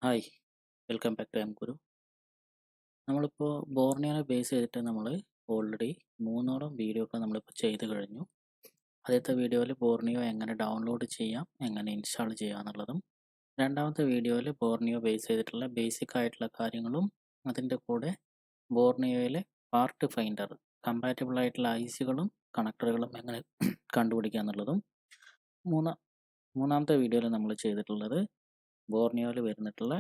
Hi, welcome back to M Guru. നമ്മളിപ്പോൾ ബോർണിയോനെ base ചെയ്തിട്ട് നമ്മൾ ഓൾറെഡി മൂന്നോളം വീഡിയോ ഒക്കെ നമ്മളിപ്പോൾ ചെയ്ത് കഴിഞ്ഞു. ആദ്യത്തെ വീഡിയോയിൽ ബോർണിയോ എങ്ങനെ ഡൗൺലോഡ് ചെയ്യാം, എങ്ങനെ ഇൻസ്റ്റാൾ ചെയ്യാം എന്നുള്ളതും, രണ്ടാമത്തെ വീഡിയോയിൽ ബോർണിയോ ബേസ് ചെയ്തിട്ടുള്ള ബേസിക് ആയിട്ടുള്ള കാര്യങ്ങളും, അതിൻ്റെ കൂടെ ബോർണിയോയിലെ പാർട്ട് ഫൈൻഡർ കമ്പാറ്റബിൾ ആയിട്ടുള്ള ഐസികളും കണക്ടറുകളും എങ്ങനെ കണ്ടുപിടിക്കുക എന്നുള്ളതും, മൂന്നാമത്തെ വീഡിയോയിൽ നമ്മൾ ചെയ്തിട്ടുള്ളത് ബോർണിയോയിൽ വരുന്നിട്ടുള്ള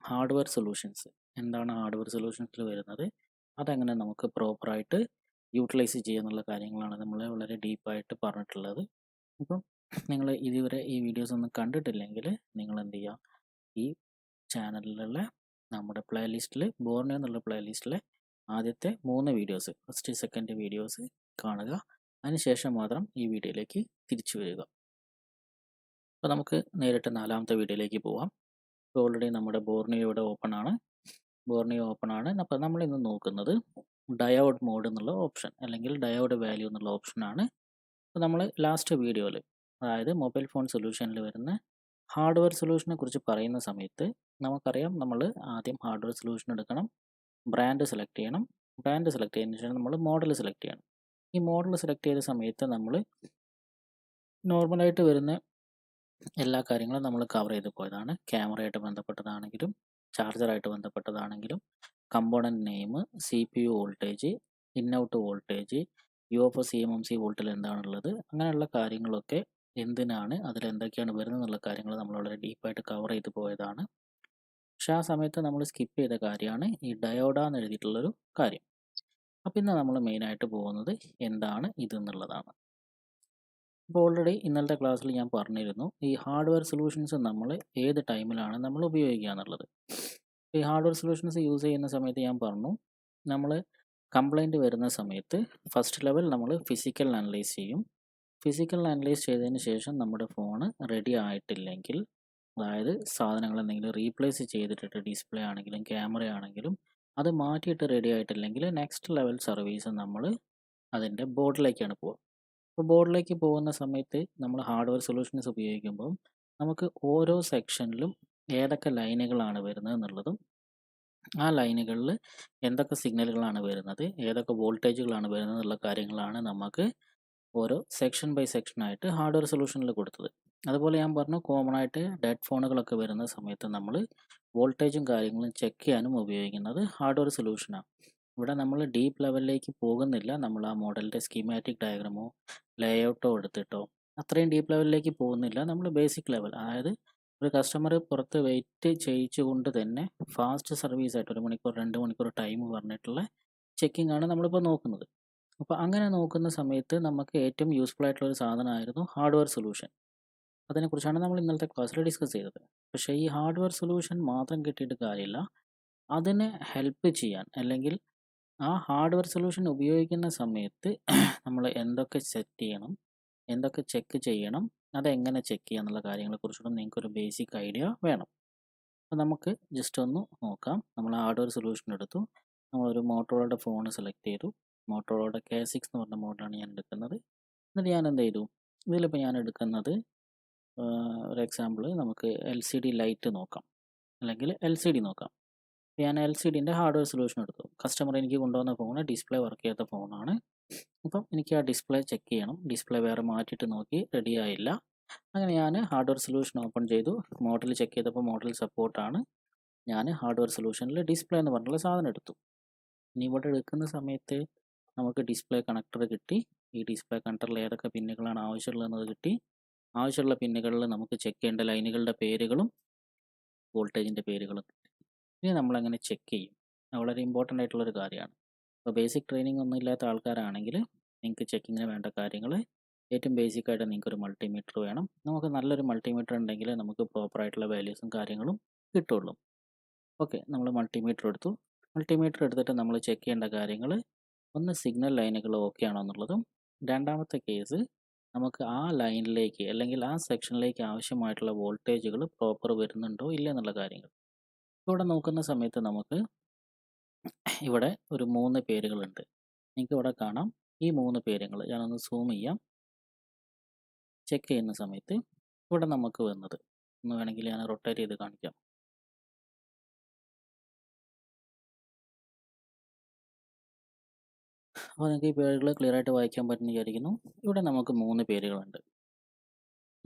ഹാർഡ്വെയർ സൊല്യൂഷൻസ്. എന്താണ് ഹാർഡ്വെയർ സൊല്യൂഷൻസിൽ വരുന്നത്, അതെങ്ങനെ നമുക്ക് പ്രോപ്പറായിട്ട് യൂട്ടിലൈസ് ചെയ്യുന്നുള്ള കാര്യങ്ങളാണ് നമ്മൾ വളരെ ഡീപ്പായിട്ട് പറഞ്ഞിട്ടുള്ളത്. അപ്പം നിങ്ങൾ ഇതുവരെ ഈ വീഡിയോസ് ഒന്നും കണ്ടിട്ടില്ലെങ്കിൽ നിങ്ങൾ എന്ത് ചെയ്യുക, ഈ ചാനലിലുള്ള നമ്മുടെ പ്ലേലിസ്റ്റിൽ ബോർണിയോ എന്നുള്ള പ്ലേലിസ്റ്റിലെ ആദ്യത്തെ 3 വീഡിയോസ്, ഫസ്റ്റ് സെക്കൻഡ് വീഡിയോസ് കാണുക. അതിനുശേഷം മാത്രം ഈ വീഡിയോയിലേക്ക് തിരിച്ചു വരിക. അപ്പോൾ നമുക്ക് നേരിട്ട് 4ാമത്തെ വീഡിയോയിലേക്ക് പോവാം. ഇപ്പോൾ ഓൾറെഡി നമ്മുടെ ബോർണിയോ ഇവിടെ ഓപ്പൺ ആണ്. അപ്പോൾ നമ്മൾ ഇന്ന് നോക്കുന്നത് ഡയോഡ് മോഡ് എന്നുള്ള ഓപ്ഷൻ അല്ലെങ്കിൽ ഡയോഡ് വാല്യൂ എന്നുള്ള ഓപ്ഷനാണ്. അപ്പോൾ നമ്മൾ ലാസ്റ്റ് വീഡിയോയിൽ, അതായത് മൊബൈൽ ഫോൺ സൊല്യൂഷനിൽ വരുന്ന ഹാർഡ്വെയർ സൊല്യൂഷനെ കുറിച്ച് പറയുന്ന സമയത്ത് നമുക്കറിയാം, നമ്മൾ ആദ്യം ഹാർഡ്വെയർ സൊല്യൂഷൻ എടുക്കണം, ബ്രാൻഡ് സെലക്ട് ചെയ്യണം, ബ്രാൻഡ് സെലക്ട് ചെയ്തതിന് ശേഷം നമ്മൾ മോഡൽ സെലക്ട് ചെയ്യണം. ഈ മോഡൽ സെലക്ട് ചെയ്ത സമയത്ത് നമ്മൾ നോർമലായിട്ട് വരുന്ന എല്ലാ കാര്യങ്ങളും നമ്മൾ കവർ ചെയ്ത് പോയതാണ്. ക്യാമറയായിട്ട് ബന്ധപ്പെട്ടതാണെങ്കിലും ചാർജറായിട്ട് ബന്ധപ്പെട്ടതാണെങ്കിലും component name, CPU voltage, in out voltage, UFS CMMC വോൾട്ടിൽ എന്താണുള്ളത്, അങ്ങനെയുള്ള കാര്യങ്ങളൊക്കെ എന്തിനാണ്, അതിലെന്തൊക്കെയാണ് വരുന്നത് എന്നുള്ള കാര്യങ്ങൾ നമ്മൾ വളരെ ഡീപ്പായിട്ട് കവർ ചെയ്ത് പോയതാണ്. പക്ഷേ ആ സമയത്ത് നമ്മൾ സ്കിപ്പ് ചെയ്ത കാര്യമാണ് ഈ ഡയോഡാന്ന് എഴുതിയിട്ടുള്ളൊരു കാര്യം. അപ്പോൾ ഇന്ന് നമ്മൾ മെയിനായിട്ട് പോകുന്നത് എന്താണ് ഇതെന്നുള്ളതാണ്. അപ്പോൾ ഓൾറെഡി ഇന്നലത്തെ ക്ലാസ്സിൽ ഞാൻ പറഞ്ഞിരുന്നു, ഈ ഹാർഡ്വെയർ സൊല്യൂഷൻസ് നമ്മൾ ഏത് ടൈമിലാണ് നമ്മൾ ഉപയോഗിക്കുക എന്നുള്ളത്. ഈ ഹാർഡ്വെയർ സൊല്യൂഷൻസ് യൂസ് ചെയ്യുന്ന സമയത്ത് ഞാൻ പറഞ്ഞു, നമ്മൾ കംപ്ലൈൻറ്റ് വരുന്ന സമയത്ത് ഫസ്റ്റ് ലെവൽ നമ്മൾ ഫിസിക്കൽ അനലൈസ് ചെയ്യും. ഫിസിക്കൽ അനലൈസ് ചെയ്തതിന് ശേഷം നമ്മുടെ ഫോൺ റെഡി ആയിട്ടില്ലെങ്കിൽ, അതായത് സാധനങ്ങൾ എന്തെങ്കിലും റീപ്ലേസ് ചെയ്തിട്ട് ഡിസ്പ്ലേ ആണെങ്കിലും ക്യാമറ ആണെങ്കിലും അത് മാറ്റിയിട്ട് റെഡി ആയിട്ടില്ലെങ്കിൽ നെക്സ്റ്റ് ലെവൽ സർവീസ് നമ്മൾ അതിൻ്റെ ബോർഡിലേക്കാണ് പോവുക. അപ്പോൾ ബോർഡിലേക്ക് പോകുന്ന സമയത്ത് നമ്മൾ ഹാർഡ്വെയർ സൊല്യൂഷൻസ് ഉപയോഗിക്കുമ്പോൾ നമുക്ക് ഓരോ സെക്ഷനിലും ഏതൊക്കെ ലൈനുകളാണ് വരുന്നത് എന്നുള്ളതും, ആ ലൈനുകളിൽ എന്തൊക്കെ സിഗ്നലുകളാണ് വരുന്നത്, ഏതൊക്കെ വോൾട്ടേജുകളാണ് വരുന്നത് എന്നുള്ള കാര്യങ്ങളാണ് നമുക്ക് ഓരോ സെക്ഷൻ ബൈ സെക്ഷനായിട്ട് ഹാർഡ്വെയർ സൊല്യൂഷനിൽ കൊടുത്തത്. അതുപോലെ ഞാൻ പറഞ്ഞു, കോമൺ ആയിട്ട് ഡെഡ് ഫോണുകളൊക്കെ വരുന്ന സമയത്ത് നമ്മൾ വോൾട്ടേജും കാര്യങ്ങളും ചെക്ക് ചെയ്യാനും ഉപയോഗിക്കുന്നത് ഹാർഡ്വെയർ സൊല്യൂഷനാണ്. ഇവിടെ നമ്മൾ ഡീപ്പ് ലെവലിലേക്ക് പോകുന്നില്ല. നമ്മൾ ആ മോഡലിൻ്റെ സ്കീമാറ്റിക് ഡയഗ്രാമോ ലേഔട്ടോ എടുത്തിട്ടോ അത്രയും ഡീപ്പ് ലെവലിലേക്ക് പോകുന്നില്ല. നമ്മൾ ബേസിക് ലെവൽ, അതായത് ഒരു കസ്റ്റമർ പുറത്ത് വെയിറ്റ് ചെയ്യിച്ചുകൊണ്ട് തന്നെ ഫാസ്റ്റ് സർവീസ് ആയിട്ട് 1 മണിക്കൂർ 2 മണിക്കൂർ ടൈം പറഞ്ഞിട്ടുള്ള ചെക്കിംഗ് ആണ് നമ്മളിപ്പോൾ നോക്കുന്നത്. അപ്പോൾ അങ്ങനെ നോക്കുന്ന സമയത്ത് നമുക്ക് ഏറ്റവും യൂസ്ഫുൾ ആയിട്ടുള്ള ഒരു സാധനമായിരുന്നു ഹാർഡ്വെയർ സൊല്യൂഷൻ. അതിനെക്കുറിച്ചാണ് നമ്മൾ ഇന്നലത്തെ ക്ലാസ്സിൽ ഡിസ്കസ് ചെയ്തത്. പക്ഷേ ഈ ഹാർഡ്വെയർ സൊല്യൂഷൻ മാത്രം കിട്ടിയിട്ട് കാര്യമില്ല. അതിനെ ഹെൽപ്പ് ചെയ്യാൻ, അല്ലെങ്കിൽ ആ ഹാർഡ്വെയർ സൊല്യൂഷൻ ഉപയോഗിക്കുന്ന സമയത്ത് നമ്മൾ എന്തൊക്കെ സെറ്റ് ചെയ്യണം, എന്തൊക്കെ ചെക്ക് ചെയ്യണം, അതെങ്ങനെ ചെക്ക് ചെയ്യുക എന്നുള്ള കാര്യങ്ങളെക്കുറിച്ചും നിങ്ങൾക്കൊരു ബേസിക് ഐഡിയ വേണം. അപ്പോൾ നമുക്ക് ജസ്റ്റ് ഒന്ന് നോക്കാം. നമ്മൾ ഹാർഡ്വെയർ സൊല്യൂഷൻ എടുത്തു. നമ്മളൊരു മോട്ടോറോളയുടെ ഫോൺ സെലക്ട് ചെയ്തു. മോട്ടോറോളയുടെ K6 എന്ന് പറഞ്ഞ മോഡലാണ് ഞാൻ എടുക്കുന്നത്. എന്നിട്ട് ഞാൻ എന്ത് ചെയ്തു, ഇതിലിപ്പോൾ ഞാൻ എടുക്കുന്നത് ഒരു എക്സാമ്പിൾ നമുക്ക് LCD ലൈറ്റ് നോക്കാം, അല്ലെങ്കിൽ LCD നോക്കാം. ഞാൻ LCDൻ്റെ ഹാർഡ്വെയർ സൊല്യൂഷൻ എടുത്തു. കസ്റ്റമർ എനിക്ക് കൊണ്ടുവന്ന ഫോണ് ഡിസ്പ്ലേ വർക്ക് ചെയ്യാത്ത ഫോണാണ്. അപ്പം എനിക്ക് ആ ഡിസ്പ്ലേ ചെക്ക് ചെയ്യണം. ഡിസ്പ്ലേ വേറെ മാറ്റിയിട്ട് നോക്കി റെഡി ആയില്ല. അങ്ങനെ ഞാൻ ഹാർഡ്വെയർ സൊല്യൂഷൻ ഓപ്പൺ ചെയ്തു. മോഡൽ ചെക്ക് ചെയ്തപ്പോൾ മോഡൽ സപ്പോർട്ടാണ്. ഞാൻ ഹാർഡ്വെയർ സൊല്യൂഷനിൽ ഡിസ്പ്ലേ എന്ന് പറഞ്ഞിട്ടുള്ള സാധനം എടുത്തു. ഇനി ഇവിടെ എടുക്കുന്ന സമയത്ത് നമുക്ക് ഡിസ്പ്ലേ കണക്ടർ കിട്ടി. ഈ ഡിസ്പ്ലേ കണക്ടറിൽ ഏതൊക്കെ പിന്നുകളാണ് ആവശ്യമുള്ളതെന്നത് കിട്ടി. ആവശ്യമുള്ള പിന്നുകളിൽ നമുക്ക് ചെക്ക് ചെയ്യേണ്ട ലൈനുകളുടെ പേരുകളും വോൾട്ടേജിൻ്റെ പേരുകളും കിട്ടി. ഇനി നമ്മളങ്ങനെ ചെക്ക് ചെയ്യും. വളരെ ഇമ്പോർട്ടൻ്റ് ആയിട്ടുള്ളൊരു കാര്യമാണ്. അപ്പോൾ ബേസിക് ട്രെയിനിങ് ഒന്നും ഇല്ലാത്ത ആൾക്കാരാണെങ്കിൽ നിങ്ങൾക്ക് ചെക്കിങ്ങിന് വേണ്ട കാര്യങ്ങൾ ഏറ്റവും ബേസിക്കായിട്ട് നിങ്ങൾക്കൊരു മൾട്ടിമീറ്റർ വേണം. നമുക്ക് നല്ലൊരു മൾട്ടിമീറ്റർ ഉണ്ടെങ്കിൽ നമുക്ക് പ്രോപ്പറായിട്ടുള്ള വാല്യൂസും കാര്യങ്ങളും കിട്ടുള്ളൂ. ഓക്കെ, നമ്മൾ മൾട്ടിമീറ്റർ എടുത്തു. മൾട്ടിമീറ്റർ എടുത്തിട്ട് നമ്മൾ ചെക്ക് ചെയ്യേണ്ട കാര്യങ്ങൾ, ഒന്ന് സിഗ്നൽ ലൈനുകൾ ഓക്കെ ആണോ എന്നുള്ളതും, രണ്ടാമത്തെ കേസ് നമുക്ക് ആ ലൈനിലേക്ക് അല്ലെങ്കിൽ ആ സെക്ഷനിലേക്ക് ആവശ്യമായിട്ടുള്ള വോൾട്ടേജുകൾ പ്രോപ്പർ വരുന്നുണ്ടോ ഇല്ല എന്നുള്ള കാര്യങ്ങൾ. ഇവിടെ നോക്കുന്ന സമയത്ത് നമുക്ക് ഇവിടെ ഒരു 3 പേരുകളുണ്ട്. നിങ്ങൾക്ക് ഇവിടെ കാണാം ഈ 3 പേരുകൾ. ഞാനൊന്ന് സൂം ചെയ്യാം. ചെക്ക് ചെയ്യുന്ന സമയത്ത് ഇവിടെ നമുക്ക് വന്നത്, ഒന്ന് വേണമെങ്കിൽ ഞാൻ റൊട്ടേറ്റ് ചെയ്ത് കാണിക്കാം. അപ്പോൾ നിങ്ങൾക്ക് ഈ പേരുകൾ ക്ലിയർ ആയിട്ട് വായിക്കാൻ പറ്റുമെന്ന് വിചാരിക്കുന്നു. ഇവിടെ നമുക്ക് 3 പേരുകളുണ്ട്.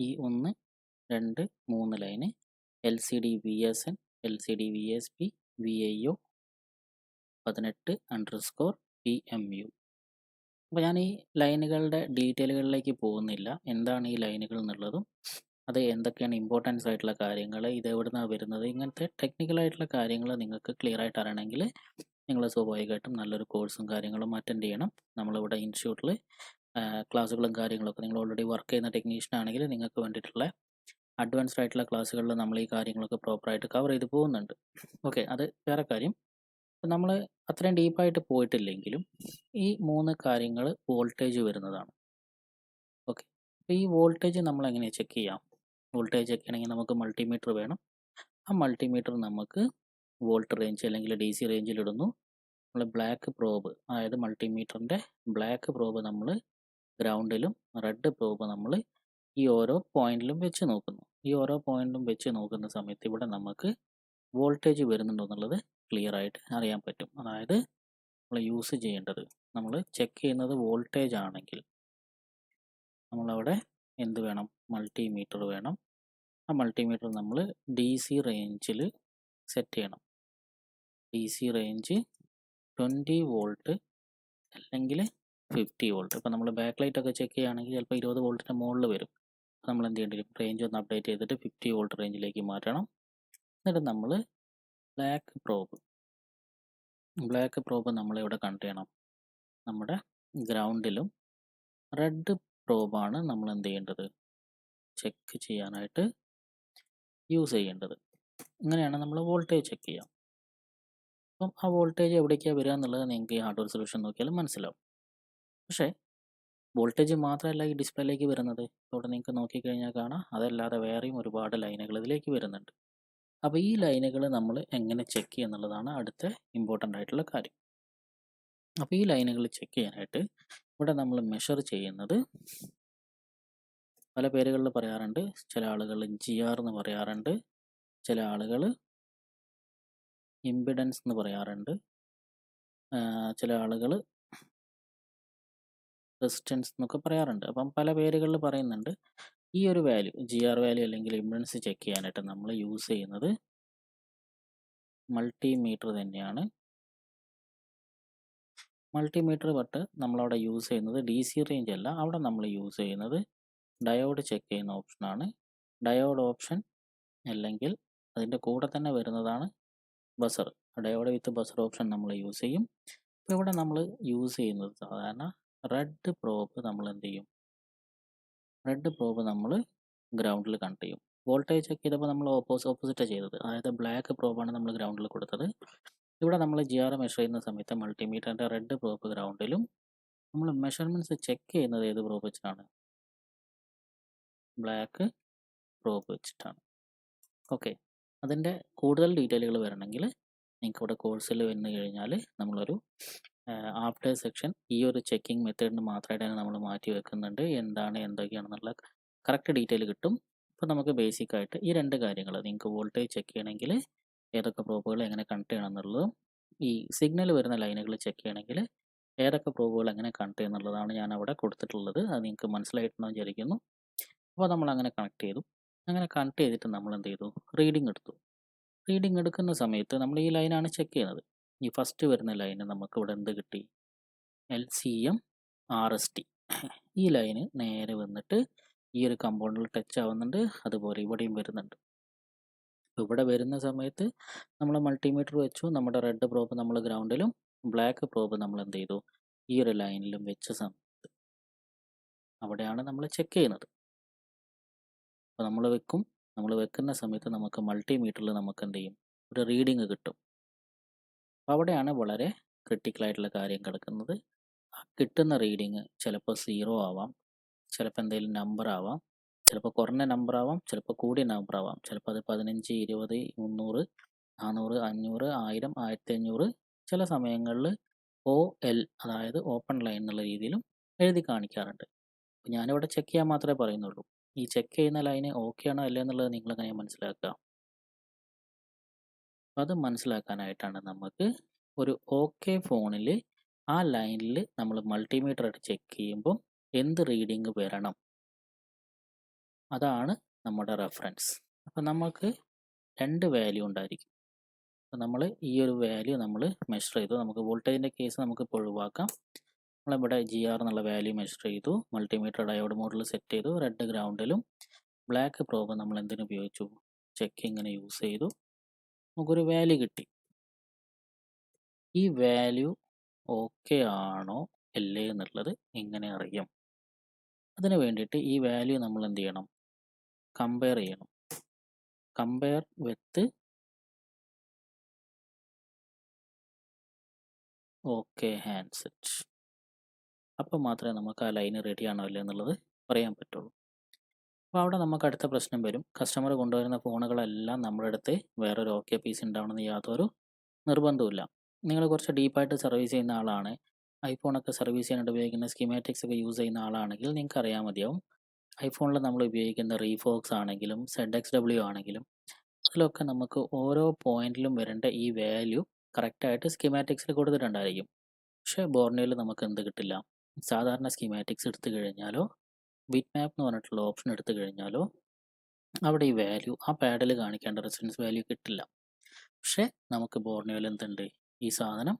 ഈ 1, 2, 3 line LCD VSN, LCD VSP, VIO 18_PMU. അപ്പോൾ ഞാൻ ഈ ലൈനുകളുടെ ഡീറ്റെയിലുകളിലേക്ക് പോകുന്നില്ല. എന്താണ് ഈ ലൈനുകൾ എന്നുള്ളതും അത് എന്തൊക്കെയാണ് ഇമ്പോർട്ടൻസ് ആയിട്ടുള്ള കാര്യങ്ങൾ, ഇത് എവിടുന്നാണ് വരുന്നത്, ഇങ്ങനത്തെ ടെക്നിക്കലായിട്ടുള്ള കാര്യങ്ങൾ നിങ്ങൾക്ക് ക്ലിയർ ആയിട്ട് അറിയണമെങ്കിൽ നിങ്ങൾ സ്വാഭാവികമായിട്ടും നല്ലൊരു കോഴ്സും കാര്യങ്ങളും അറ്റൻഡ് ചെയ്യണം. നമ്മളിവിടെ ഇൻസ്റ്റിറ്റ്യൂട്ടിൽ ക്ലാസ്സുകളും കാര്യങ്ങളൊക്കെ നിങ്ങൾ ഓൾറെഡി വർക്ക് ചെയ്യുന്ന ടെക്നീഷ്യൻ ആണെങ്കിൽ നിങ്ങൾക്ക് വേണ്ടിയിട്ടുള്ള അഡ്വാൻസ്ഡ് ആയിട്ടുള്ള ക്ലാസ്സുകളിൽ നമ്മൾ ഈ കാര്യങ്ങളൊക്കെ പ്രോപ്പറായിട്ട് കവർ ചെയ്ത് പോകുന്നുണ്ട്. ഓക്കെ, അത് വേറെ കാര്യം. നമ്മൾ അത്രയും ഡീപ്പായിട്ട് പോയിട്ടില്ലെങ്കിലും ഈ 3 കാര്യങ്ങൾ വോൾട്ടേജ് വരുന്നതാണ്. ഓക്കെ, അപ്പോൾ ഈ വോൾട്ടേജ് നമ്മൾ എങ്ങനെ ചെക്ക് ചെയ്യാം? വോൾട്ടേജ് ചെക്ക് ചെയ്യണമെങ്കിൽ നമുക്ക് മൾട്ടിമീറ്റർ വേണം. ആ മൾട്ടിമീറ്റർ നമുക്ക് വോൾട്ട് റേഞ്ച് അല്ലെങ്കിൽ DC റേഞ്ചിലിടുന്നു. നമ്മൾ ബ്ലാക്ക് പ്രോബ്, അതായത് മൾട്ടിമീറ്ററിൻ്റെ ബ്ലാക്ക് പ്രോബ് നമ്മൾ ഗ്രൗണ്ടിലും റെഡ് പ്രോബ് നമ്മൾ ഈ ഓരോ പോയിന്റിലും വെച്ച് നോക്കുന്നു. ഈ ഓരോ പോയിന്റിലും വെച്ച് നോക്കുന്ന സമയത്ത് ഇവിടെ നമുക്ക് വോൾട്ടേജ് വരുന്നുണ്ടോ എന്നുള്ളത് ക്ലിയർ ആയിട്ട് അറിയാൻ പറ്റും. അതായത് നമ്മൾ യൂസ് ചെയ്യേണ്ടത്, നമ്മൾ ചെക്ക് ചെയ്യുന്നത് വോൾട്ടേജ് ആണെങ്കിൽ നമ്മളവിടെ എന്ത് വേണം? മൾട്ടിമീറ്റർ വേണം. ആ മൾട്ടിമീറ്റർ നമ്മൾ DC റേഞ്ചിൽ സെറ്റ് ചെയ്യണം. DC റേഞ്ച് 20 വോൾട്ട് അല്ലെങ്കിൽ 50 വോൾട്ട്. ഇപ്പോൾ നമ്മൾ ബാക്ക് ലൈറ്റ് ഒക്കെ ചെക്ക് ചെയ്യുകയാണെങ്കിൽ ചിലപ്പോൾ 20 വോൾട്ടിൻ്റെ മുകളിൽ വരും. നമ്മൾ എന്ത് ചെയ്യേണ്ടി വരും? റേഞ്ച് ഒന്ന് അപ്ഡേറ്റ് ചെയ്തിട്ട് 50 വോൾട്ട് റേഞ്ചിലേക്ക് മാറ്റണം. എന്നിട്ട് നമ്മൾ ബ്ലാക്ക് പ്രോബ് നമ്മളിവിടെ കണക്ട് ചെയ്യണം. നമ്മുടെ ഗ്രൗണ്ടിലും റെഡ് പ്രോബാണ് നമ്മൾ എന്ത് ചെയ്യേണ്ടത്? ചെക്ക് ചെയ്യാനായിട്ട് യൂസ് ചെയ്യേണ്ടത്. ഇങ്ങനെയാണ് നമ്മൾ വോൾട്ടേജ് ചെക്ക് ചെയ്യുക. അപ്പം ആ വോൾട്ടേജ് എവിടേക്കാണ് വരിക എന്നുള്ളത് നിങ്ങൾക്ക് ഈ ഹാർഡ്വെയർ സൊല്യൂഷൻ നോക്കിയാലും മനസ്സിലാവും. പക്ഷേ വോൾട്ടേജ് മാത്രമല്ല ഈ ഡിസ്പ്ലേയിലേക്ക് വരുന്നത്. ഇവിടെ നിങ്ങൾക്ക് നോക്കിക്കഴിഞ്ഞാൽ കാണാം, അതല്ലാതെ വേറെയും ഒരുപാട് ലൈനുകൾ ഇതിലേക്ക് വരുന്നുണ്ട്. അപ്പോൾ ഈ ലൈനുകൾ നമ്മൾ എങ്ങനെ ചെക്ക് ചെയ്യുക എന്നുള്ളതാണ് അടുത്ത ഇമ്പോർട്ടൻ്റ് ആയിട്ടുള്ള കാര്യം. അപ്പോൾ ഈ ലൈനുകൾ ചെക്ക് ചെയ്യാനായിട്ട് ഇവിടെ നമ്മൾ മെഷർ ചെയ്യുന്നത് പല പേരുകളിൽ പറയാറുണ്ട്. ചില ആളുകൾ GR എന്ന് പറയാറുണ്ട്, ചില ആളുകൾ ഇമ്പിഡൻസ് എന്ന് പറയാറുണ്ട്, ചില ആളുകൾ റെസിസ്റ്റൻസ് എന്നൊക്കെ പറയാറുണ്ട്. അപ്പം പല പേരുകളിൽ പറയുന്നുണ്ട്. ഈ ഒരു വാല്യൂ GR വാല്യൂ അല്ലെങ്കിൽ ഇമ്പിഡൻസ് ചെക്ക് ചെയ്യാനായിട്ട് നമ്മൾ യൂസ് ചെയ്യുന്നത് മൾട്ടിമീറ്റർ തന്നെയാണ്. മൾട്ടിമീറ്റർ ബട്ട് നമ്മളവിടെ യൂസ് ചെയ്യുന്നത് DC റേഞ്ച് അല്ല, അവിടെ നമ്മൾ യൂസ് ചെയ്യുന്നത് ഡയോഡ് ചെക്ക് ചെയ്യുന്ന ഓപ്ഷനാണ്. ഡയോഡ് ഓപ്ഷൻ അല്ലെങ്കിൽ അതിൻ്റെ കൂടെ തന്നെ വരുന്നതാണ് ബസർ. ഡയോഡ് വിത്ത് ബസർ ഓപ്ഷൻ നമ്മൾ യൂസ് ചെയ്യും. അപ്പോൾ ഇവിടെ നമ്മൾ യൂസ് ചെയ്യുന്നത് സാധാരണ റെഡ് പ്രോബ് നമ്മൾ എന്ത് ചെയ്യും? റെഡ് പ്രോബ് നമ്മൾ ഗ്രൗണ്ടിൽ കണക്ട് ചെയ്യും. വോൾട്ടേജ് ചെക്ക് ചെയ്തപ്പോൾ നമ്മൾ ഓപ്പോസിറ്റാണ് ചെയ്തത്. അതായത് ബ്ലാക്ക് പ്രോബാണ് നമ്മൾ ഗ്രൗണ്ടിൽ കൊടുത്തത്. ഇവിടെ നമ്മൾ GR മെഷർ ചെയ്യുന്ന സമയത്ത് മൾട്ടിമീറ്ററിൻ്റെ റെഡ് പ്രോബ് ഗ്രൗണ്ടിലും നമ്മൾ മെഷർമെൻറ്റ്സ് ചെക്ക് ചെയ്യുന്നത് ഏത് പ്രോബ് വെച്ചിട്ടാണ്? ബ്ലാക്ക് പ്രോബ് വെച്ചിട്ടാണ്. ഓക്കെ, അതിൻ്റെ കൂടുതൽ ഡീറ്റെയിലുകൾ വരണമെങ്കിൽ നിങ്ങൾക്ക് ഇവിടെ കോഴ്സിൽ വന്നു കഴിഞ്ഞാൽ നമ്മളൊരു ആഫ്റ്റർ സെക്ഷൻ ഈ ഒരു ചെക്കിംഗ് മെത്തേഡിന് മാത്രമായിട്ടാണ് നമ്മൾ മാറ്റി വെക്കുന്നുണ്ട്. എന്താണ് എന്തൊക്കെയാണെന്നുള്ള കറക്റ്റ് ഡീറ്റെയിൽ കിട്ടും. ഇപ്പോൾ നമുക്ക് ബേസിക് ആയിട്ട് ഈ 2 കാര്യങ്ങൾ, നിങ്ങൾക്ക് വോൾട്ടേജ് ചെക്ക് ചെയ്യണമെങ്കിൽ ഏതൊക്കെ പ്രോബുകൾ എങ്ങനെ കണക്ട് ചെയ്യണം എന്നുള്ളതും ഈ സിഗ്നൽ വരുന്ന ലൈനുകൾ ചെക്ക് ചെയ്യണമെങ്കിൽ ഏതൊക്കെ പ്രോബുകൾ എങ്ങനെ കണക്ട് ചെയ്യുക എന്നുള്ളതാണ് ഞാൻ അവിടെ കൊടുത്തിട്ടുള്ളത്. അത് നിങ്ങൾക്ക് മനസ്സിലായിട്ടുണ്ടെന്ന് വിചാരിക്കുന്നു. അപ്പോൾ നമ്മൾ അങ്ങനെ കണക്ട് ചെയ്തു. അങ്ങനെ കണക്ട് ചെയ്തിട്ട് നമ്മൾ എന്ത് ചെയ്തു? റീഡിംഗ് എടുത്തു. റീഡിംഗ് എടുക്കുന്ന സമയത്ത് നമ്മൾ ഈ ലൈനാണ് ചെക്ക് ചെയ്യുന്നത്. ഈ ഫസ്റ്റ് വരുന്ന ലൈന് നമുക്ക് ഇവിടെ എന്ത് കിട്ടി? LCM RST. ഈ ലൈന് നേരെ വന്നിട്ട് ഈ ഒരു കമ്പൗണ്ടിൽ ടച്ച് ആവുന്നുണ്ട്. അതുപോലെ ഇവിടെയും വരുന്നുണ്ട്. ഇവിടെ വരുന്ന സമയത്ത് നമ്മൾ മൾട്ടിമീറ്റർ വെച്ചു. നമ്മുടെ റെഡ് പ്രോബ് നമ്മൾ ഗ്രൗണ്ടിലും ബ്ലാക്ക് പ്രോബ് നമ്മൾ എന്ത് ചെയ്തു? ഈ ഒരു ലൈനിലും വെച്ച സമയത്ത് അവിടെയാണ് നമ്മൾ ചെക്ക് ചെയ്യുന്നത്. അപ്പോൾ നമ്മൾ വെക്കുന്ന സമയത്ത് നമുക്ക് മൾട്ടിമീറ്ററിൽ നമുക്ക് എന്ത് ചെയ്യും? ഒരു റീഡിങ് കിട്ടും. അപ്പോൾ അവിടെയാണ് വളരെ ക്രിട്ടിക്കലായിട്ടുള്ള കാര്യം കിടക്കുന്നത്. ആ കിട്ടുന്ന റീഡിങ് ചിലപ്പോൾ 0 ആവാം, ചിലപ്പോൾ എന്തെങ്കിലും നമ്പർ ആവാം, ചിലപ്പോൾ കുറഞ്ഞ നമ്പർ ആവാം, ചിലപ്പോൾ കൂടിയ നമ്പർ ആവാം. ചിലപ്പോൾ അത് 15, 20, 300, 400, 500, 1000, 1500, ചില സമയങ്ങളിൽ OL അതായത് ഓപ്പൺ ലൈൻ എന്നുള്ള രീതിയിലും എഴുതി കാണിക്കാറുണ്ട്. അപ്പോൾ ഞാനിവിടെ ചെക്ക് ചെയ്യാൻ മാത്രമേ പറയുന്നുള്ളൂ. ഈ ചെക്ക് ചെയ്യുന്ന ലൈന് ഓക്കെ ആണോ അല്ലേ എന്നുള്ളത് നിങ്ങളെങ്ങനെ മനസ്സിലാക്കുക? അത് മനസ്സിലാക്കാനായിട്ടാണ് നമുക്ക് ഒരു OK ഫോണിൽ ആ ലൈനിൽ നമ്മൾ മൾട്ടിമീറ്റർ ആയിട്ട് ചെക്ക് ചെയ്യുമ്പോൾ എന്ത് റീഡിങ് വരണം, അതാണ് നമ്മുടെ റെഫറൻസ്. അപ്പോൾ നമുക്ക് 2 വാല്യൂ ഉണ്ടായിരിക്കും. അപ്പോൾ നമ്മൾ ഈ ഒരു വാല്യൂ നമ്മൾ മെഷർ ചെയ്തു. നമുക്ക് വോൾട്ടേജിൻ്റെ കേസ് നമുക്കിപ്പോൾ ഒഴിവാക്കാം. നമ്മളിവിടെ GR എന്നുള്ള വാല്യൂ മെഷർ ചെയ്തു, മൾട്ടിമീറ്റർ ഡയോഡ് മോഡിൽ സെറ്റ് ചെയ്തു, റെഡ് ഗ്രൗണ്ടിലും ബ്ലാക്ക് പ്രോബ് നമ്മൾ എന്തിനു ഉപയോഗിച്ചു, ചെക്കിങ്ങിന് യൂസ് ചെയ്തു. നമുക്കൊരു വാല്യൂ കിട്ടി. ഈ വാല്യൂ ഓക്കെ ആണോ അല്ലേ എന്നുള്ളത് എങ്ങനെ അറിയാം? അതിന് വേണ്ടിയിട്ട് ഈ വാല്യൂ നമ്മൾ എന്ത് ചെയ്യണം, കമ്പയർ ചെയ്യണം. കമ്പയർ വിത്ത് ഓക്കെ ഹാൻഡ്സെറ്റ്. അപ്പോൾ മാത്രമേ നമുക്ക് ആ ലൈന് റെഡി ആണോ അല്ലേ എന്നുള്ളത് പറയാൻ പറ്റുള്ളൂ. അപ്പോൾ അവിടെ നമുക്ക് അടുത്ത പ്രശ്നം വരും. കസ്റ്റമർ കൊണ്ടുവരുന്ന ഫോണുകളെല്ലാം നമ്മുടെ അടുത്ത് വേറൊരു ഓക്കെ പീസ് ഉണ്ടാവണമെന്ന് യാതൊരു നിർബന്ധവുമില്ല. നിങ്ങൾ കുറച്ച് ഡീപ്പായിട്ട് സർവീസ് ചെയ്യുന്ന ആളാണ്, ഐഫോണൊക്കെ സർവീസ് ചെയ്യാനായിട്ട് ഉപയോഗിക്കുന്ന സ്കീമാറ്റിക്സ് ഒക്കെ യൂസ് ചെയ്യുന്ന ആളാണെങ്കിൽ നിങ്ങൾക്ക് അറിയാൻ മതിയാവും. ഐഫോണിൽ നമ്മൾ ഉപയോഗിക്കുന്ന റീഫോക്സ് ആണെങ്കിലും ZXW ആണെങ്കിലും അതിലൊക്കെ നമുക്ക് ഓരോ പോയിന്റിലും വരേണ്ട ഈ വാല്യൂ കറക്റ്റായിട്ട് സ്കീമാറ്റിക്സിൽ കൊടുത്തിട്ടുണ്ടായിരിക്കും. പക്ഷേ ബോർണിയോയിൽ നമുക്ക് എന്ത് കിട്ടില്ല, സാധാരണ സ്കീമാറ്റിക്സ് എടുത്തു കഴിഞ്ഞാലോ ബിറ്റ് മാപ്പ് എന്ന് പറഞ്ഞിട്ടുള്ള ഓപ്ഷൻ എടുത്തു കഴിഞ്ഞാലോ അവിടെ ഈ വാല്യൂ ആ പാഡിൽ കാണിക്കേണ്ട റെസിഡൻസ് വാല്യൂ കിട്ടില്ല. പക്ഷേ നമുക്ക് ബോർണിയോയിൽ എന്തുണ്ട്, ഈ സാധനം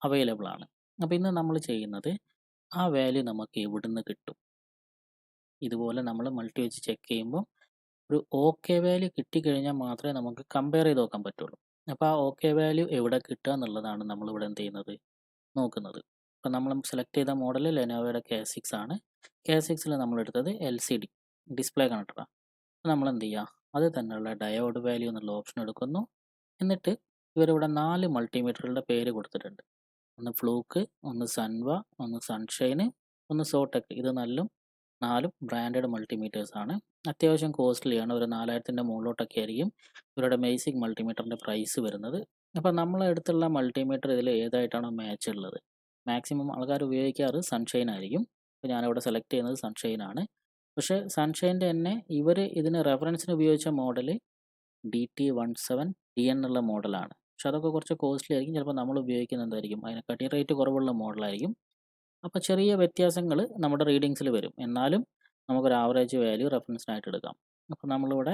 അവൈലബിൾ ആണ്. അപ്പോൾ ഇന്ന് നമ്മൾ ചെയ്യുന്നത് ആ വാല്യൂ നമുക്ക് എവിടുന്ന് കിട്ടും. ഇതുപോലെ നമ്മൾ മൾട്ടി വെച്ച് ചെക്ക് ചെയ്യുമ്പോൾ ഒരു ഓക്കെ വാല്യൂ കിട്ടിക്കഴിഞ്ഞാൽ മാത്രമേ നമുക്ക് കമ്പയർ ചെയ്ത് നോക്കാൻ പറ്റുള്ളൂ. അപ്പോൾ ആ ഓക്കെ വാല്യൂ എവിടെ കിട്ടുക എന്നുള്ളതാണ് നമ്മളിവിടെ എന്ത് ചെയ്യുന്നത്, നോക്കുന്നത്. അപ്പോൾ നമ്മൾ സെലക്ട് ചെയ്ത മോഡൽ ലെനോവോയുടെ K6 ആണ്. K6ൽ നമ്മളെടുത്തത് LCD ഡിസ്പ്ലേ കണക്ടറാണ്. അപ്പോൾ നമ്മൾ എന്ത് ചെയ്യുക, അത് തന്നെയുള്ള ഡയോഡ് വാല്യൂ എന്നുള്ള ഓപ്ഷൻ എടുക്കുന്നു. എന്നിട്ട് ഇവരിവിടെ 4 മൾട്ടിമീറ്ററുകളുടെ പേര് കൊടുത്തിട്ടുണ്ട്. ഒന്ന് ഫ്ലൂക്ക്, ഒന്ന് സൺവ, ഒന്ന് സൺഷൈന്, ഒന്ന് സോടെക്. ഇത് 4 ബ്രാൻഡഡ് മൾട്ടിമീറ്റേഴ്സ് ആണ്. അത്യാവശ്യം കോസ്റ്റ്ലിയാണ്. ഒരു 4000ൻ്റെ മുകളിലോട്ടൊക്കെ ആയിരിക്കും ഇവരുടെ ബേസിക് മൾട്ടിമീറ്ററിൻ്റെ പ്രൈസ് വരുന്നത്. അപ്പോൾ നമ്മളെ അടുത്തുള്ള മൾട്ടിമീറ്റർ ഇതിൽ ഏതായിട്ടാണോ മാച്ച് ഉള്ളത്, മാക്സിമം ആൾക്കാർ ഉപയോഗിക്കാറ് സൺഷൈൻ ആയിരിക്കും. അപ്പോൾ ഞാനിവിടെ സെലക്ട് ചെയ്യുന്നത് സൺഷൈൻ ആണ്. പക്ഷേ സൺഷൈൻ്റെ തന്നെ ഇവർ ഇതിന് റെഫറൻസിന് ഉപയോഗിച്ച മോഡൽ DT17D എന്നുള്ള മോഡലാണ്. പക്ഷെ അതൊക്കെ കുറച്ച് കോസ്റ്റ്ലി ആയിരിക്കും. ചിലപ്പോൾ നമ്മൾ ഉപയോഗിക്കുന്നത് എന്തായിരിക്കും, അതിനെക്കാട്ടി റേറ്റ് കുറവുള്ള മോഡലായിരിക്കും. അപ്പോൾ ചെറിയ വ്യത്യാസങ്ങൾ നമ്മുടെ റീഡിങ്സിൽ വരും. എന്നാലും നമുക്കൊരു ആവറേജ് വാല്യൂ റെഫറൻസിനായിട്ട് എടുക്കാം. അപ്പോൾ നമ്മളിവിടെ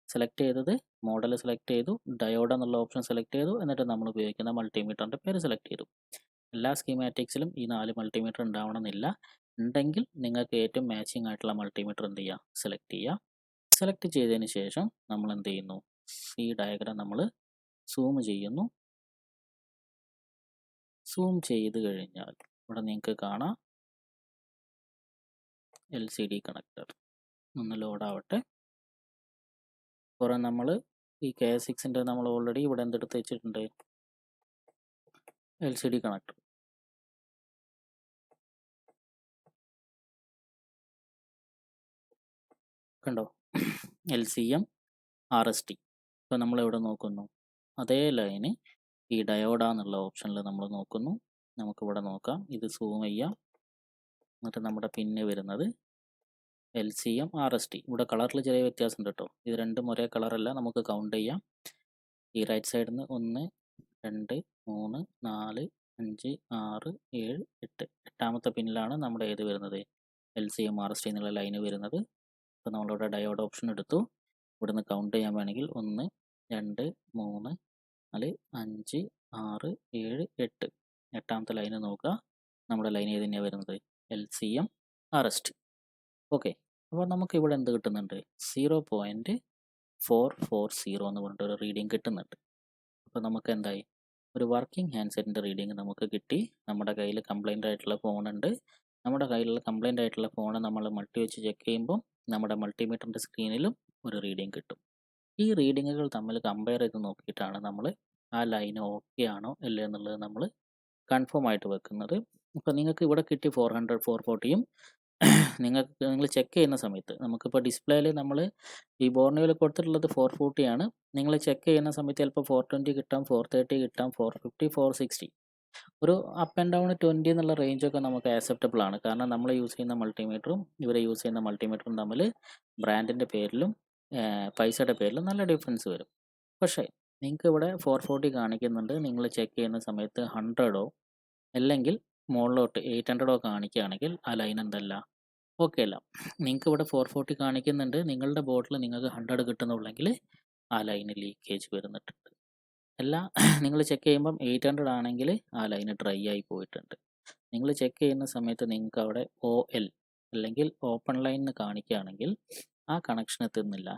സെലക്ട് ചെയ്തത് മോഡൽ സെലക്ട് ചെയ്തു, ഡയോഡ് എന്നുള്ള ഓപ്ഷൻ സെലക്ട് ചെയ്തു, എന്നിട്ട് നമ്മൾ ഉപയോഗിക്കുന്ന മൾട്ടിമീറ്ററിൻ്റെ പേര് സെലക്ട് ചെയ്തു. എല്ലാ സ്കീമാറ്റിക്സിലും ഈ 4 മൾട്ടിമീറ്റർ ഉണ്ടാവണമെന്നില്ല. ഉണ്ടെങ്കിൽ നിങ്ങൾക്ക് ഏറ്റവും മാച്ചിങ് ആയിട്ടുള്ള മൾട്ടിമീറ്റർ എന്ത് ചെയ്യുക, സെലക്ട് ചെയ്യുക. സെലക്ട് ചെയ്തതിന് ശേഷം നമ്മൾ എന്ത് ചെയ്യുന്നു, ഈ ഡയഗ്രാം നമ്മൾ സൂം ചെയ്യുന്നു. സൂം ചെയ്ത് കഴിഞ്ഞാൽ ഇവിടെ നിങ്ങൾക്ക് കാണാം LCD കണക്ടർ. ഒന്ന് ലോഡാവട്ടെ. കുറേ നമ്മൾ ഈ K6ൻ്റെ നമ്മൾ ഓൾറെഡി ഇവിടെ എന്തെടുത്ത് വെച്ചിട്ടുണ്ട്, LCD കണക്ടർ. കണ്ടോ, LCM RST. ഇപ്പോൾ നമ്മളിവിടെ നോക്കുന്നു അതേ ലൈന് ഈ ഡയോഡാന്നുള്ള ഓപ്ഷനിൽ നമ്മൾ നോക്കുന്നു. നമുക്കിവിടെ നോക്കാം, ഇത് സൂം ചെയ്യാം. എന്നിട്ട് നമ്മുടെ പിന്നെ വരുന്നത് LCM RST. ഇവിടെ കളറിൽ ചെറിയ വ്യത്യാസം ഉണ്ട് കേട്ടോ. ഇത് രണ്ടും ഒരേ കളറല്ല, നമുക്ക് കൗണ്ട് ചെയ്യാം. ഈ റൈറ്റ് സൈഡിൽ നിന്ന് 1 2 3 4 5 6 7 8 എട്ടാമത്തെ പിന്നിലാണ് നമ്മുടെ ഏത് വരുന്നത്, LCM RST എന്നുള്ള ലൈന് വരുന്നത്. അപ്പോൾ നമ്മളിവിടെ ഡയോഡ് ഓപ്ഷൻ എടുത്തു. ഇവിടുന്ന് കൗണ്ട് ചെയ്യാൻ വേണമെങ്കിൽ 1 2 3 4 5 6 7 8 എട്ടാമത്തെ ലൈന് നോക്കുക. നമ്മുടെ ലൈൻ ഏത് തന്നെയാണ് വരുന്നത്, LCM RST. ഓക്കെ. അപ്പോൾ നമുക്ക് ഇവിടെ എന്ത് കിട്ടുന്നുണ്ട്, 0.440 എന്ന് പറഞ്ഞിട്ട് ഒരു റീഡിങ് കിട്ടുന്നുണ്ട്. അപ്പോൾ നമുക്ക് എന്തായി, ഒരു വർക്കിംഗ് ഹാൻഡ്സെറ്റിൻ്റെ റീഡിങ് നമുക്ക് കിട്ടി. നമ്മുടെ കയ്യിൽ കംപ്ലൈൻ്റ് ആയിട്ടുള്ള ഫോണുണ്ട്. നമ്മുടെ കയ്യിലുള്ള കംപ്ലൈൻ്റ് ആയിട്ടുള്ള ഫോൺ നമ്മൾ മൾട്ടി വെച്ച് ചെക്ക് ചെയ്യുമ്പോൾ നമ്മുടെ മൾട്ടിമീറ്ററിൻ്റെ സ്ക്രീനിലും ഒരു റീഡിങ് കിട്ടും. ഈ റീഡിങ്ങുകൾ തമ്മിൽ കമ്പയർ ചെയ്ത് നോക്കിയിട്ടാണ് നമ്മൾ ആ ലൈൻ ഓക്കെ ആണോ അല്ലേ എന്നുള്ളത് നമ്മൾ കൺഫേം ആയിട്ട് വെക്കുന്നത്. ഇപ്പോൾ നിങ്ങൾക്ക് ഇവിടെ കിട്ടി 400 440യും നിങ്ങൾ ചെക്ക് ചെയ്യുന്ന സമയത്ത് നമുക്കിപ്പോൾ ഡിസ്പ്ലേയിൽ നമ്മൾ ഈ ബോർണിയോയിൽ കൊടുത്തിട്ടുള്ളത് 440 ആണ്. നിങ്ങൾ ചെക്ക് ചെയ്യുന്ന സമയത്ത് ചിലപ്പോൾ 420 കിട്ടാം, 430 കിട്ടാം, 450 460. ഒരു അപ്പ് ആൻഡ് ഡൗൺ 20 എന്നുള്ള റേഞ്ചൊക്കെ നമുക്ക് ആക്സെപ്റ്റബിൾ ആണ്. കാരണം നമ്മൾ യൂസ് ചെയ്യുന്ന മൾട്ടിമീറ്ററും ഇവരെ യൂസ് ചെയ്യുന്ന മൾട്ടിമീറ്ററും തമ്മിൽ ബ്രാൻഡിൻ്റെ പേരിലും പൈസയുടെ പേരിലും നല്ല ഡിഫറൻസ് വരും. പക്ഷേ നിങ്ങൾക്ക് ഇവിടെ 440 കാണിക്കുന്നുണ്ട്. നിങ്ങൾ ചെക്ക് ചെയ്യുന്ന സമയത്ത് 100ഓ അല്ലെങ്കിൽ മുകളിലോട്ട് 800 കാണിക്കുകയാണെങ്കിൽ ആ ലൈൻ എന്തല്ല, ഓക്കെ അല്ല. നിങ്ങൾക്ക് ഇവിടെ 440 കാണിക്കുന്നുണ്ട്, നിങ്ങളുടെ ബോർഡിൽ നിങ്ങൾക്ക് 100 കിട്ടുന്നുള്ളെങ്കിൽ ആ ലൈന് ലീക്കേജ് വരുന്നിട്ടുണ്ട്. അല്ല നിങ്ങൾ ചെക്ക് ചെയ്യുമ്പം 800 ആണെങ്കിൽ ആ ലൈന് ഡ്രൈ ആയി പോയിട്ടുണ്ട്. നിങ്ങൾ ചെക്ക് ചെയ്യുന്ന സമയത്ത് നിങ്ങൾക്ക് അവിടെ OL അല്ലെങ്കിൽ ഓപ്പൺ ലൈൻ എന്ന് കാണിക്കുകയാണെങ്കിൽ ആ കണക്ഷൻ എത്തുന്നില്ല.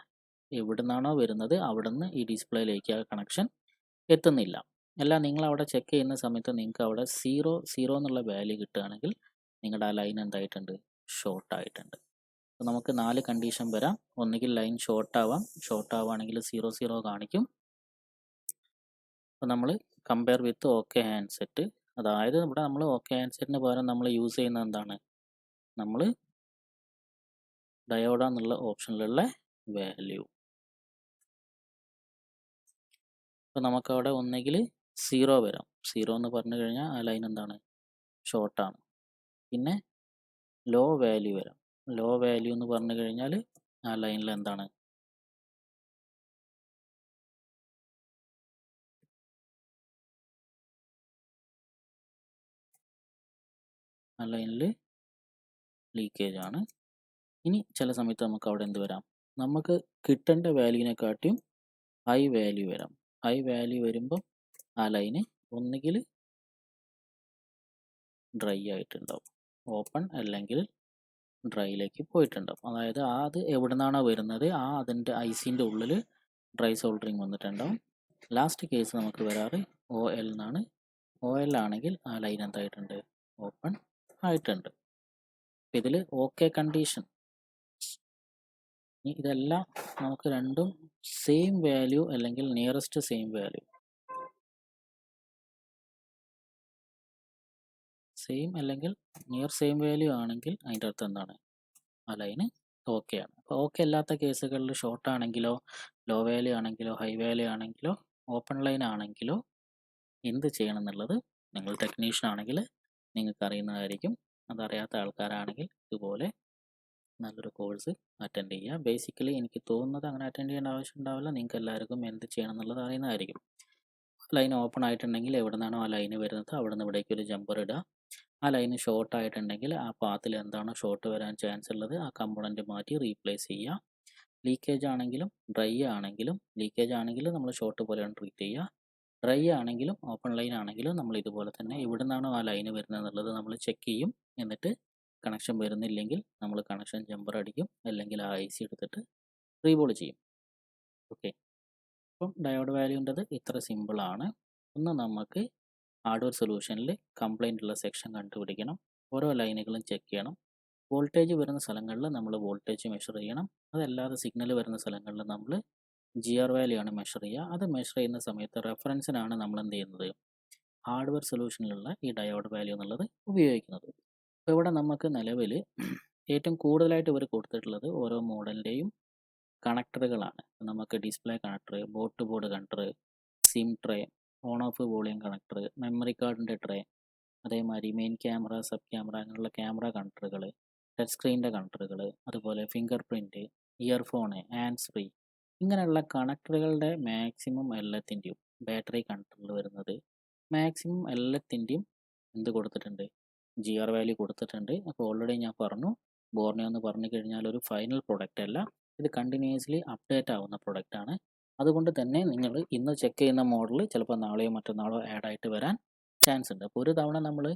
എവിടെ നിന്നാണോ വരുന്നത് അവിടെ നിന്ന് ഈ ഡിസ്പ്ലേയിലേക്ക് ആ കണക്ഷൻ എത്തുന്നില്ല. അല്ല നിങ്ങൾ അവിടെ ചെക്ക് ചെയ്യുന്ന സമയത്ത് നിങ്ങൾക്ക് അവിടെ 0 എന്നുള്ള വാല്യൂ കിട്ടുകയാണെങ്കിൽ നിങ്ങളുടെ ആ ലൈൻ എന്തായിട്ടുണ്ട്, ഷോർട്ട് ആയിട്ടുണ്ട്. അപ്പോൾ നമുക്ക് 4 കണ്ടീഷൻ വരാം. ഒന്നുകിൽ ലൈൻ ഷോർട്ട് ആവുകയാണെങ്കിൽ 00 കാണിക്കും. അപ്പോൾ നമ്മൾ കമ്പയർ വിത്ത് ഓക്കെ ഹാൻഡ്സെറ്റ്, അതായത് ഇവിടെ നമ്മൾ ഓക്കെ ഹാൻഡ്സെറ്റിന് പകരം നമ്മൾ യൂസ് ചെയ്യുന്നത് എന്താണ്, നമ്മൾ ഡയോഡ എന്നുള്ള ഓപ്ഷനിലുള്ള വാല്യൂ. അപ്പോൾ നമുക്കവിടെ ഒന്നെങ്കിൽ 0 വരാം. 0 എന്ന് പറഞ്ഞു കഴിഞ്ഞാൽ ആ ലൈൻ എന്താണ്, ഷോർട്ടാണ്. പിന്നെ ലോ വാല്യൂ വരാം. ലോ വാല്യൂ എന്ന് പറഞ്ഞു കഴിഞ്ഞാൽ ആ ലൈനിൽ എന്താണ്, ആ ലൈനിൽ ലീക്കേജ് ആണ്. ഇനി ചില സമയത്ത് നമുക്ക് അവിടെ എന്ത് വരാം, നമുക്ക് കിട്ടേണ്ട വാല്യൂവിനെക്കാട്ടിയും ഹൈ വാല്യൂ വരാം. ഹൈ വാല്യൂ വരുമ്പം ആ ലൈന് ഒന്നുകിൽ ഡ്രൈ ആയിട്ടുണ്ടാവും, ഓപ്പൺ അല്ലെങ്കിൽ ഡ്രൈയിലേക്ക് പോയിട്ടുണ്ടാവും. അതായത് അത് എവിടെ നിന്നാണോ വരുന്നത് അതിൻ്റെ ഐസിൻ്റെ ഉള്ളിൽ ഡ്രൈ സോൾഡറിങ് വന്നിട്ടുണ്ടാവും. ലാസ്റ്റ് കേസ് നമുക്ക് വരാറ് OL എന്നാണ്. OL ആണെങ്കിൽ ആ ലൈൻ എന്തായിട്ടുണ്ട്, ഓപ്പൺ ആയിട്ടുണ്ട്. ഇതിൽ ഓക്കെ കണ്ടീഷൻ. ഇതെല്ലാം നമുക്ക് രണ്ടും സെയിം വാല്യൂ അല്ലെങ്കിൽ നിയറസ്റ്റ് സെയിം വാല്യൂ, സെയിം അല്ലെങ്കിൽ നിയർ സെയിം വാല്യൂ ആണെങ്കിൽ അതിൻ്റെ അർത്ഥം എന്താണ്, ആ ലൈന് ഓക്കെ ആണ്. അപ്പോൾ ഓക്കെ അല്ലാത്ത കേസുകളിൽ ഷോർട്ട് ആണെങ്കിലോ ലോ വാല്യൂ ആണെങ്കിലോ ഹൈ വാല്യൂ ആണെങ്കിലോ ഓപ്പൺ ലൈൻ ആണെങ്കിലോ എന്ത് ചെയ്യണം എന്നുള്ളത് നിങ്ങൾ ടെക്നീഷ്യൻ ആണെങ്കിൽ നിങ്ങൾക്ക് അറിയുന്നതായിരിക്കും. അതറിയാത്ത ആൾക്കാരാണെങ്കിൽ ഇതുപോലെ നല്ലൊരു കോഴ്സ് അറ്റൻഡ് ചെയ്യുക. ബേസിക്കലി എനിക്ക് തോന്നുന്നത് അങ്ങനെ അറ്റൻഡ് ചെയ്യേണ്ട ആവശ്യം ഉണ്ടാവില്ല. നിങ്ങൾക്ക് എല്ലാവർക്കും എന്ത് ചെയ്യണം എന്നുള്ളത് അറിയുന്നതായിരിക്കും. ലൈൻ ഓപ്പൺ ആയിട്ടുണ്ടെങ്കിൽ എവിടെ നിന്നാണോ ആ ലൈന് വരുന്നത് അവിടെ നിന്ന് ഇവിടേക്ക് ഒരു ജമ്പർ ഇടുക. ആ ലൈന് ഷോർട്ട് ആയിട്ടുണ്ടെങ്കിൽ ആ പാത്തിൽ എന്താണോ ഷോർട്ട് വരാൻ ചാൻസ് ഉള്ളത് ആ കമ്പോണൻറ്റ് മാറ്റി റീപ്ലേസ് ചെയ്യുക. ലീക്കേജ് ആണെങ്കിലും ഡ്രൈ ആണെങ്കിലും, ലീക്കേജ് ആണെങ്കിലും നമ്മൾ ഷോർട്ട് പോലെയാണ് ട്രീറ്റ് ചെയ്യുക. ഡ്രൈ ആണെങ്കിലും ഓപ്പൺ ലൈൻ ആണെങ്കിലും നമ്മൾ ഇതുപോലെ തന്നെ എവിടെ നിന്നാണോ ആ ലൈന് വരുന്നത് എന്നുള്ളത് നമ്മൾ ചെക്ക് ചെയ്യും. എന്നിട്ട് കണക്ഷൻ വരുന്നില്ലെങ്കിൽ നമ്മൾ കണക്ഷൻ ജമ്പർ അടിക്കും, അല്ലെങ്കിൽ ആ IC എടുത്തിട്ട് റീബോൾ ചെയ്യും. ഓക്കെ, അപ്പം ഡയോഡ് വാല്യൂൻ്റെത് ഇത്ര സിമ്പിളാണ്. ഒന്ന് നമുക്ക് ഹാർഡ്വെയർ സൊല്യൂഷനിൽ കംപ്ലൈൻ്റ് ഉള്ള സെക്ഷൻ കണ്ടുപിടിക്കണം, ഓരോ ലൈനുകളും ചെക്ക് ചെയ്യണം. വോൾട്ടേജ് വരുന്ന സ്ഥലങ്ങളിൽ നമ്മൾ വോൾട്ടേജ് മെഷർ ചെയ്യണം. അതല്ലാതെ സിഗ്നൽ വരുന്ന സ്ഥലങ്ങളിൽ നമ്മൾ GR വാല്യൂ ആണ് മെഷർ ചെയ്യുക. അത് മെഷർ ചെയ്യുന്ന സമയത്ത് റെഫറൻസിനാണ് നമ്മൾ എന്ത് ചെയ്യുന്നത്, ഹാർഡ്വെയർ സൊല്യൂഷനിലുള്ള ഈ ഡയോഡ് വാല്യൂ എന്നുള്ളത് ഉപയോഗിക്കുന്നത്. അപ്പോൾ ഇവിടെ നമുക്ക് നിലവിൽ ഏറ്റവും കൂടുതലായിട്ട് ഇവർ കൊടുത്തിട്ടുള്ളത് ഓരോ മോഡലിൻ്റെയും കണക്ടറുകളാണ്. നമുക്ക് display connector, board to board connector, sim tray, on off volume connector, memory കാർഡിൻ്റെ ട്രേ, അതേമാതിരി മെയിൻ ക്യാമറ, സബ് ക്യാമറ, അങ്ങനെയുള്ള ക്യാമറ കണക്ടറുകൾ, ടച്ച് സ്ക്രീനിൻ്റെ കണക്ടറുകൾ, അതുപോലെ finger print, earphone, hands free, ഇങ്ങനെയുള്ള കണക്ടറുകളുടെ മാക്സിമം എല്ലാത്തിൻ്റെയും ബാറ്ററി കണക്ടറിൽ വരുന്നത് മാക്സിമം എല്ലാത്തിൻ്റെയും എന്ത് കൊടുത്തിട്ടുണ്ട്, GR വാല്യൂ കൊടുത്തിട്ടുണ്ട്. അപ്പോൾ ഓൾറെഡി ഞാൻ പറഞ്ഞു, ബോർണിയോ എന്ന് പറഞ്ഞു കഴിഞ്ഞാൽ ഒരു ഫൈനൽ പ്രൊഡക്റ്റ് അല്ല, ഇത് കണ്ടിന്യൂസ്ലി അപ്ഡേറ്റ് ആവുന്ന പ്രൊഡക്റ്റ് ആണ്. അതുകൊണ്ട് തന്നെ നിങ്ങൾ ഇന്ന് ചെക്ക് ചെയ്യുന്ന മോഡൽ ചിലപ്പോൾ നാളെയോ മറ്റന്നാളോ ആഡ് ആയിട്ട് വരാൻ ചാൻസ് ഉണ്ട്. അപ്പോൾ ഒരു തവണ നമ്മൾ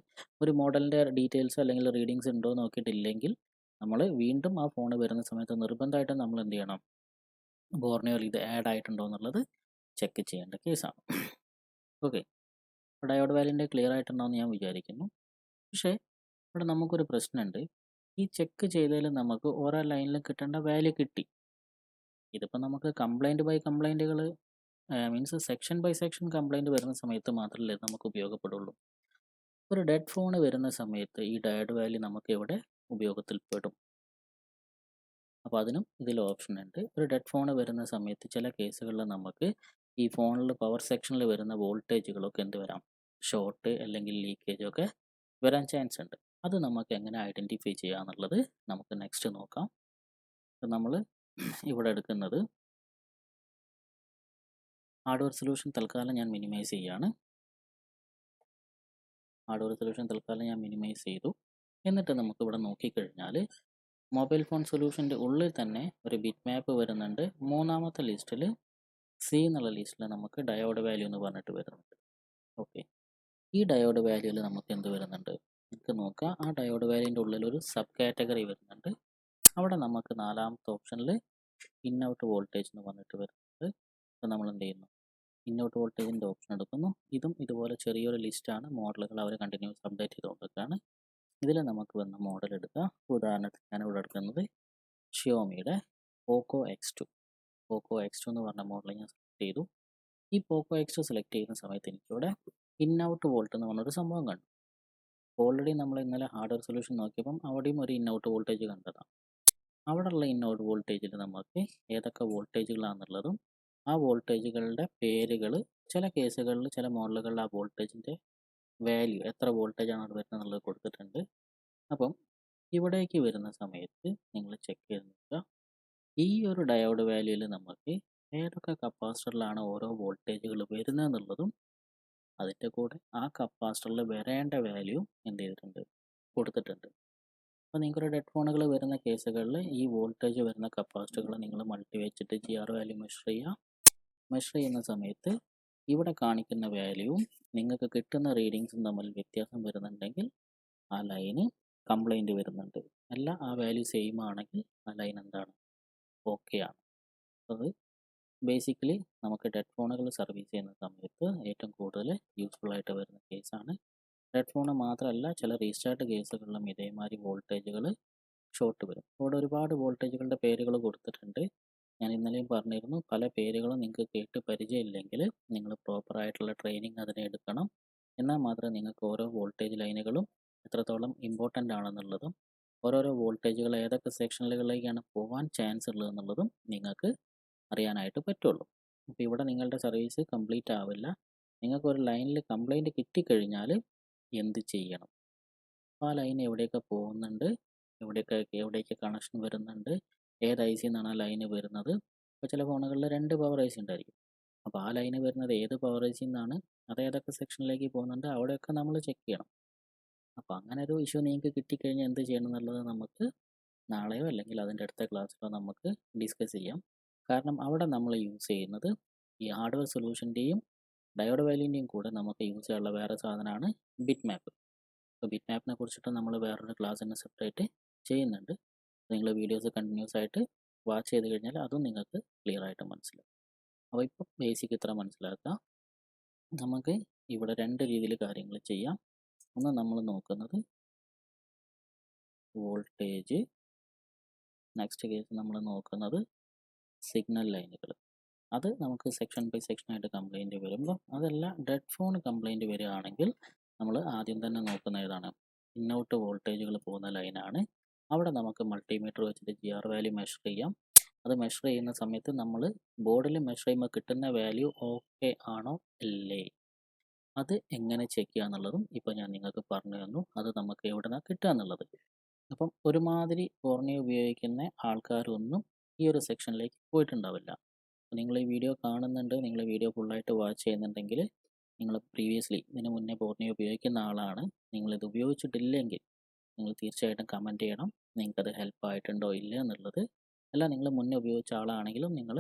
ഒരു മോഡലിൻ്റെ ഡീറ്റെയിൽസ് അല്ലെങ്കിൽ റീഡിങ്സ് ഉണ്ടോ നോക്കിയിട്ടില്ലെങ്കിൽ നമ്മൾ വീണ്ടും ആ ഫോൺ വരുന്ന സമയത്ത് നിർബന്ധമായിട്ടും നമ്മൾ എന്ത് ചെയ്യണം, ബോർണിയോയിൽ ഇത് ആഡ് ആയിട്ടുണ്ടോ എന്നുള്ളത് ചെക്ക് ചെയ്യേണ്ട കേസാണ്. ഓക്കെ, ഡയോഡ് വാല്യൂൻ്റെ ക്ലിയർ ആയിട്ടുണ്ടാവുമെന്ന് ഞാൻ വിചാരിക്കുന്നു. പക്ഷേ ഇവിടെ നമുക്കൊരു പ്രശ്നമുണ്ട്. ഈ ചെക്ക് ചെയ്തതിൽ നമുക്ക് ഓരോ ലൈനിലും കിട്ടേണ്ട വാല്യൂ കിട്ടി. ഇതിപ്പോൾ നമുക്ക് കംപ്ലൈൻറ്റ് ബൈ കംപ്ലൈൻറ്റുകൾ means section by section complaint വരുന്ന സമയത്ത് മാത്രമല്ലേ നമുക്ക് ഉപയോഗപ്പെടുള്ളൂ. ഒരു ഡെഡ് ഫോൺ വരുന്ന സമയത്ത് ഈ ഡയോഡ് വാല്യൂ നമുക്ക് ഇവിടെ ഉപയോഗത്തിൽപ്പെടും. അപ്പോൾ അതിനും ഇതിൽ ഓപ്ഷൻ ഉണ്ട്. ഒരു ഡെഡ് ഫോൺ വരുന്ന സമയത്ത് ചില കേസുകളിൽ നമുക്ക് ഈ ഫോണിൽ പവർ സെക്ഷനിൽ വരുന്ന വോൾട്ടേജുകളൊക്കെ എന്ത് വരാം, ഷോർട്ട് അല്ലെങ്കിൽ ലീക്കേജ് ഒക്കെ വരാൻ ചാൻസ് ഉണ്ട്. അത് നമുക്ക് എങ്ങനെ ഐഡൻറ്റിഫൈ ചെയ്യുക എന്നുള്ളത് നമുക്ക് നെക്സ്റ്റ് നോക്കാം. നമ്മൾ ഇവിടെ എടുക്കുന്നത് ഹാർഡ്വെയർ സൊല്യൂഷൻ തൽക്കാലം ഞാൻ മിനിമൈസ് ചെയ്യുകയാണ്. ഹാർഡ്വെയർ സൊല്യൂഷൻ തൽക്കാലം ഞാൻ മിനിമൈസ് ചെയ്തു. എന്നിട്ട് നമുക്കിവിടെ നോക്കിക്കഴിഞ്ഞാൽ മൊബൈൽ ഫോൺ സൊല്യൂഷൻ്റെ ഉള്ളിൽ തന്നെ ഒരു ബിറ്റ് മാപ്പ് വരുന്നുണ്ട്. മൂന്നാമത്തെ ലിസ്റ്റിൽ സി എന്നുള്ള ലിസ്റ്റിൽ നമുക്ക് ഡയോഡ് വാല്യൂ എന്ന് പറഞ്ഞിട്ട് വരുന്നുണ്ട്. ഓക്കെ, ഈ ഡയോഡ് വാല്യൂവിൽ നമുക്ക് എന്ത് വരുന്നുണ്ട് നമുക്ക് നോക്കാം. ആ ഡയോഡ് വാല്യൂവിൻ്റെ ഉള്ളിൽ ഒരു സബ് കാറ്റഗറി വരുന്നുണ്ട്. അവിടെ നമുക്ക് നാലാമത്തെ ഓപ്ഷനിൽ ഇൻ ഔട്ട് വോൾട്ടേജ് എന്ന് പറഞ്ഞിട്ട് വരുന്നുണ്ട്. അപ്പോൾ നമ്മൾ എന്ത് ചെയ്യുന്നു, ഇൻ ഔട്ട് വോൾട്ടേജിൻ്റെ ഓപ്ഷൻ എടുക്കുന്നു. ഇതും ഇതുപോലെ ചെറിയൊരു ലിസ്റ്റാണ്, മോഡലുകൾ അവർ കണ്ടിന്യൂസ് അപ്ഡേറ്റ് ചെയ്തുകൊണ്ടിരിക്കുകയാണ്. ഇതിൽ നമുക്ക് വന്ന മോഡൽ എടുക്കുക. ഉദാഹരണത്തിന് ഞാനിവിടെ എടുക്കുന്നത് ഷിയോമിയുടെ പോക്കോ X2 എന്ന് പറഞ്ഞ മോഡൽ ഞാൻ സെലക്ട് ചെയ്തു. ഈ പോക്കോ X2 സെലക്ട് ചെയ്യുന്ന സമയത്ത് എനിക്കിവിടെ ഇൻ ഔട്ട് വോൾട്ട് എന്ന് പറഞ്ഞൊരു സംഭവം കണ്ടു. ഓൾറെഡി നമ്മൾ ഇന്നലെ ഹാർഡ്വെയർ സൊല്യൂഷൻ നോക്കിയപ്പം അവിടെയും ഒരു ഇൻ ഔട്ട് വോൾട്ടേജ് കണ്ടതാണ്. അവിടെയുള്ള ഇൻ ഔട്ട് വോൾട്ടേജിൽ നമുക്ക് ഏതൊക്കെ വോൾട്ടേജുകളാണെന്നുള്ളതും ആ വോൾട്ടേജുകളുടെ പേരുകൾ, ചില കേസുകളിൽ ചില മോഡലുകളിൽ ആ വോൾട്ടേജിൻ്റെ വാല്യൂ എത്ര വോൾട്ടേജാണ് അവിടെ വരുന്നത് എന്നുള്ളത് കൊടുത്തിട്ടുണ്ട്. അപ്പം ഇവിടേക്ക് വരുന്ന സമയത്ത് നിങ്ങൾ ചെക്ക് ചെയ്ത് നോക്കുക, ഈ ഒരു ഡയോഡ് വാല്യൂവിൽ നമുക്ക് ഏതൊക്കെ കപ്പാസിറ്ററിലാണ് ഓരോ വോൾട്ടേജുകൾ വരുന്നത് എന്നുള്ളതും അതിൻ്റെ കൂടെ ആ കപ്പാസിറ്ററിൽ വരേണ്ട വാല്യൂ എന്ത് ചെയ്തിട്ടുണ്ട്, കൊടുത്തിട്ടുണ്ട്. അപ്പോൾ നിങ്ങൾക്കൊരു ഡെഡ് ഫോണുകൾ വരുന്ന കേസുകളിൽ ഈ വോൾട്ടേജ് വരുന്ന കപ്പാസിറ്ററുകൾ നിങ്ങൾ മൾട്ടി വെച്ചിട്ട് GR വാല്യൂ മെഷർ ചെയ്യുക. മെഷർ ചെയ്യുന്ന സമയത്ത് ഇവിടെ കാണിക്കുന്ന വാല്യൂവും നിങ്ങൾക്ക് കിട്ടുന്ന റീഡിങ്സും തമ്മിൽ വ്യത്യാസം വരുന്നുണ്ടെങ്കിൽ ആ ലൈന് കംപ്ലൈൻറ്റ് വരുന്നുണ്ട്. അല്ല, ആ വാല്യൂ സെയിം ആണെങ്കിൽ ആ ലൈൻ എന്താണ്, ഓക്കെ ആണ്. അത് ബേസിക്കലി നമുക്ക് ഡെഡ് ഫോണുകൾ സർവീസ് ചെയ്യുന്ന സമയത്ത് ഏറ്റവും കൂടുതൽ യൂസ്ഫുൾ ആയിട്ട് വരുന്ന കേസാണ്. ഡെഡ് ഫോൺ മാത്രമല്ല, ചില റീസ്റ്റാർട്ട് കേസുകളിലും ഇതേമാതിരി വോൾട്ടേജുകൾ ഷോർട്ട് വരും. ഇവിടെ ഒരുപാട് വോൾട്ടേജുകളുടെ പേരുകൾ കൊടുത്തിട്ടുണ്ട്. ഞാൻ ഇന്നലെയും പറഞ്ഞിരുന്നു, പല പേരുകളും നിങ്ങൾക്ക് കേട്ട് പരിചയമില്ലെങ്കിൽ നിങ്ങൾ പ്രോപ്പറായിട്ടുള്ള ട്രെയിനിങ് അതിനെ എടുക്കണം. എന്നാൽ മാത്രമേ നിങ്ങൾക്ക് ഓരോ വോൾട്ടേജ് ലൈനുകളും എത്രത്തോളം ഇമ്പോർട്ടൻ്റ് ആണെന്നുള്ളതും ഓരോരോ വോൾട്ടേജുകൾ ഏതൊക്കെ സെക്ഷനുകളിലേക്കാണ് പോകാൻ ചാൻസ് ഉള്ളതെന്നുള്ളതും നിങ്ങൾക്ക് അറിയാനായിട്ട് പറ്റുള്ളൂ. അപ്പോൾ ഇവിടെ നിങ്ങളുടെ സർവീസ് കംപ്ലീറ്റ് ആവില്ല. നിങ്ങൾക്കൊരു ലൈനിൽ കംപ്ലൈൻറ്റ് കിട്ടിക്കഴിഞ്ഞാൽ എന്ത് ചെയ്യണം, അപ്പോൾ ആ ലൈൻ എവിടെയൊക്കെ പോകുന്നുണ്ട്, എവിടേക്ക് കണക്ഷൻ വരുന്നുണ്ട്, ഏത് IC നിന്നാണ് ആ ലൈന് വരുന്നത്. ഇപ്പോൾ ചില ഫോണുകളിൽ 2 പവർ IC ഉണ്ടായിരിക്കും. അപ്പോൾ ആ ലൈന് വരുന്നത് ഏത് പവർ IC നിന്നാണ്, അത് ഏതൊക്കെ സെക്ഷനിലേക്ക് പോകുന്നുണ്ട്, അവിടെയൊക്കെ നമ്മൾ ചെക്ക് ചെയ്യണം. അപ്പോൾ അങ്ങനെ ഒരു ഇഷ്യൂ നിങ്ങൾക്ക് കിട്ടിക്കഴിഞ്ഞാൽ എന്ത് ചെയ്യണം എന്നുള്ളത് നമുക്ക് നാളെയോ അല്ലെങ്കിൽ അതിൻ്റെ അടുത്ത ക്ലാസ്സിലോ നമുക്ക് ഡിസ്കസ് ചെയ്യാം. കാരണം അവിടെ നമ്മൾ യൂസ് ചെയ്യുന്നത് ഈ ഹാർഡ്വെയർ സൊല്യൂഷൻ്റെയും ഡയോഡ് വാല്യൂൻ്റെയും കൂടെ നമുക്ക് യൂസ് ചെയ്യാനുള്ള വേറെ സാധനമാണ് ബിറ്റ് മാപ്പ്. അപ്പോൾ ബിറ്റ് മാപ്പിനെ കുറിച്ചിട്ട് നമ്മൾ വേറൊരു ക്ലാസ് തന്നെ സെപ്പറേറ്റ് ചെയ്യുന്നുണ്ട്. നിങ്ങൾ വീഡിയോസ് കണ്ടിന്യൂസ് ആയിട്ട് വാച്ച് ചെയ്ത് കഴിഞ്ഞാൽ അതും നിങ്ങൾക്ക് ക്ലിയർ ആയിട്ട് മനസ്സിലാവും. അപ്പോൾ ഇപ്പോൾ ബേസിക് ഇത്ര മനസ്സിലാക്കുക. നമുക്ക് ഇവിടെ 2 രീതിയിൽ കാര്യങ്ങൾ ചെയ്യാം. ഒന്ന് നമ്മൾ നോക്കുന്നത് വോൾട്ടേജ്, നെക്സ്റ്റ് കേസ് നമ്മൾ നോക്കുന്നത് സിഗ്നൽ ലൈനുകൾ. അത് നമുക്ക് സെക്ഷൻ ബൈ സെക്ഷനായിട്ട് കംപ്ലൈൻറ്റ് വരുമ്പോൾ, അതല്ല ഡെഡ് ഫോൺ കംപ്ലൈൻറ്റ് വരികയാണെങ്കിൽ നമ്മൾ ആദ്യം തന്നെ നോക്കുന്ന ഏതാണ്, ഇന്നൗട്ട് വോൾട്ടേജുകൾ പോകുന്ന ലൈനാണ്. അവിടെ നമുക്ക് മൾട്ടിമീറ്റർ വെച്ചിട്ട് GR വാല്യൂ മെഷർ ചെയ്യാം. അത് മെഷർ ചെയ്യുന്ന സമയത്ത് നമ്മൾ ബോർഡിൽ മെഷർ ചെയ്യുമ്പോൾ കിട്ടുന്ന വാല്യൂ ഓക്കെ ആണോ അല്ലേ, അത് എങ്ങനെ ചെക്ക് ചെയ്യുക എന്നുള്ളതും ഇപ്പോൾ ഞാൻ നിങ്ങൾക്ക് പറഞ്ഞു തന്നു. അത് നമുക്ക് എവിടെ നിന്നാണ് കിട്ടുക എന്നുള്ളത്. അപ്പം ഒരുമാതിരി ഫോർണിയ ഉപയോഗിക്കുന്ന ആൾക്കാരൊന്നും ഈ ഒരു സെക്ഷനിലേക്ക് പോയിട്ടുണ്ടാവില്ല. നിങ്ങൾ ഈ വീഡിയോ കാണുന്നുണ്ട്, നിങ്ങൾ വീഡിയോ ഫുള്ളായിട്ട് വാച്ച് ചെയ്യുന്നുണ്ടെങ്കിൽ നിങ്ങൾ പ്രീവിയസ്ലി ഇതിന് മുന്നേ ഫോർണിയ ഉപയോഗിക്കുന്ന ആളാണ്. നിങ്ങളിത് ഉപയോഗിച്ചിട്ടില്ലെങ്കിൽ നിങ്ങൾ തീർച്ചയായിട്ടും കമൻറ്റ് ചെയ്യണം, നിങ്ങൾക്കത് ഹെൽപ്പ് ആയിട്ടുണ്ടോ ഇല്ല എന്നുള്ളത്. അല്ല, നിങ്ങൾ മുന്നേ ഉപയോഗിച്ച ആളാണെങ്കിലും നിങ്ങൾ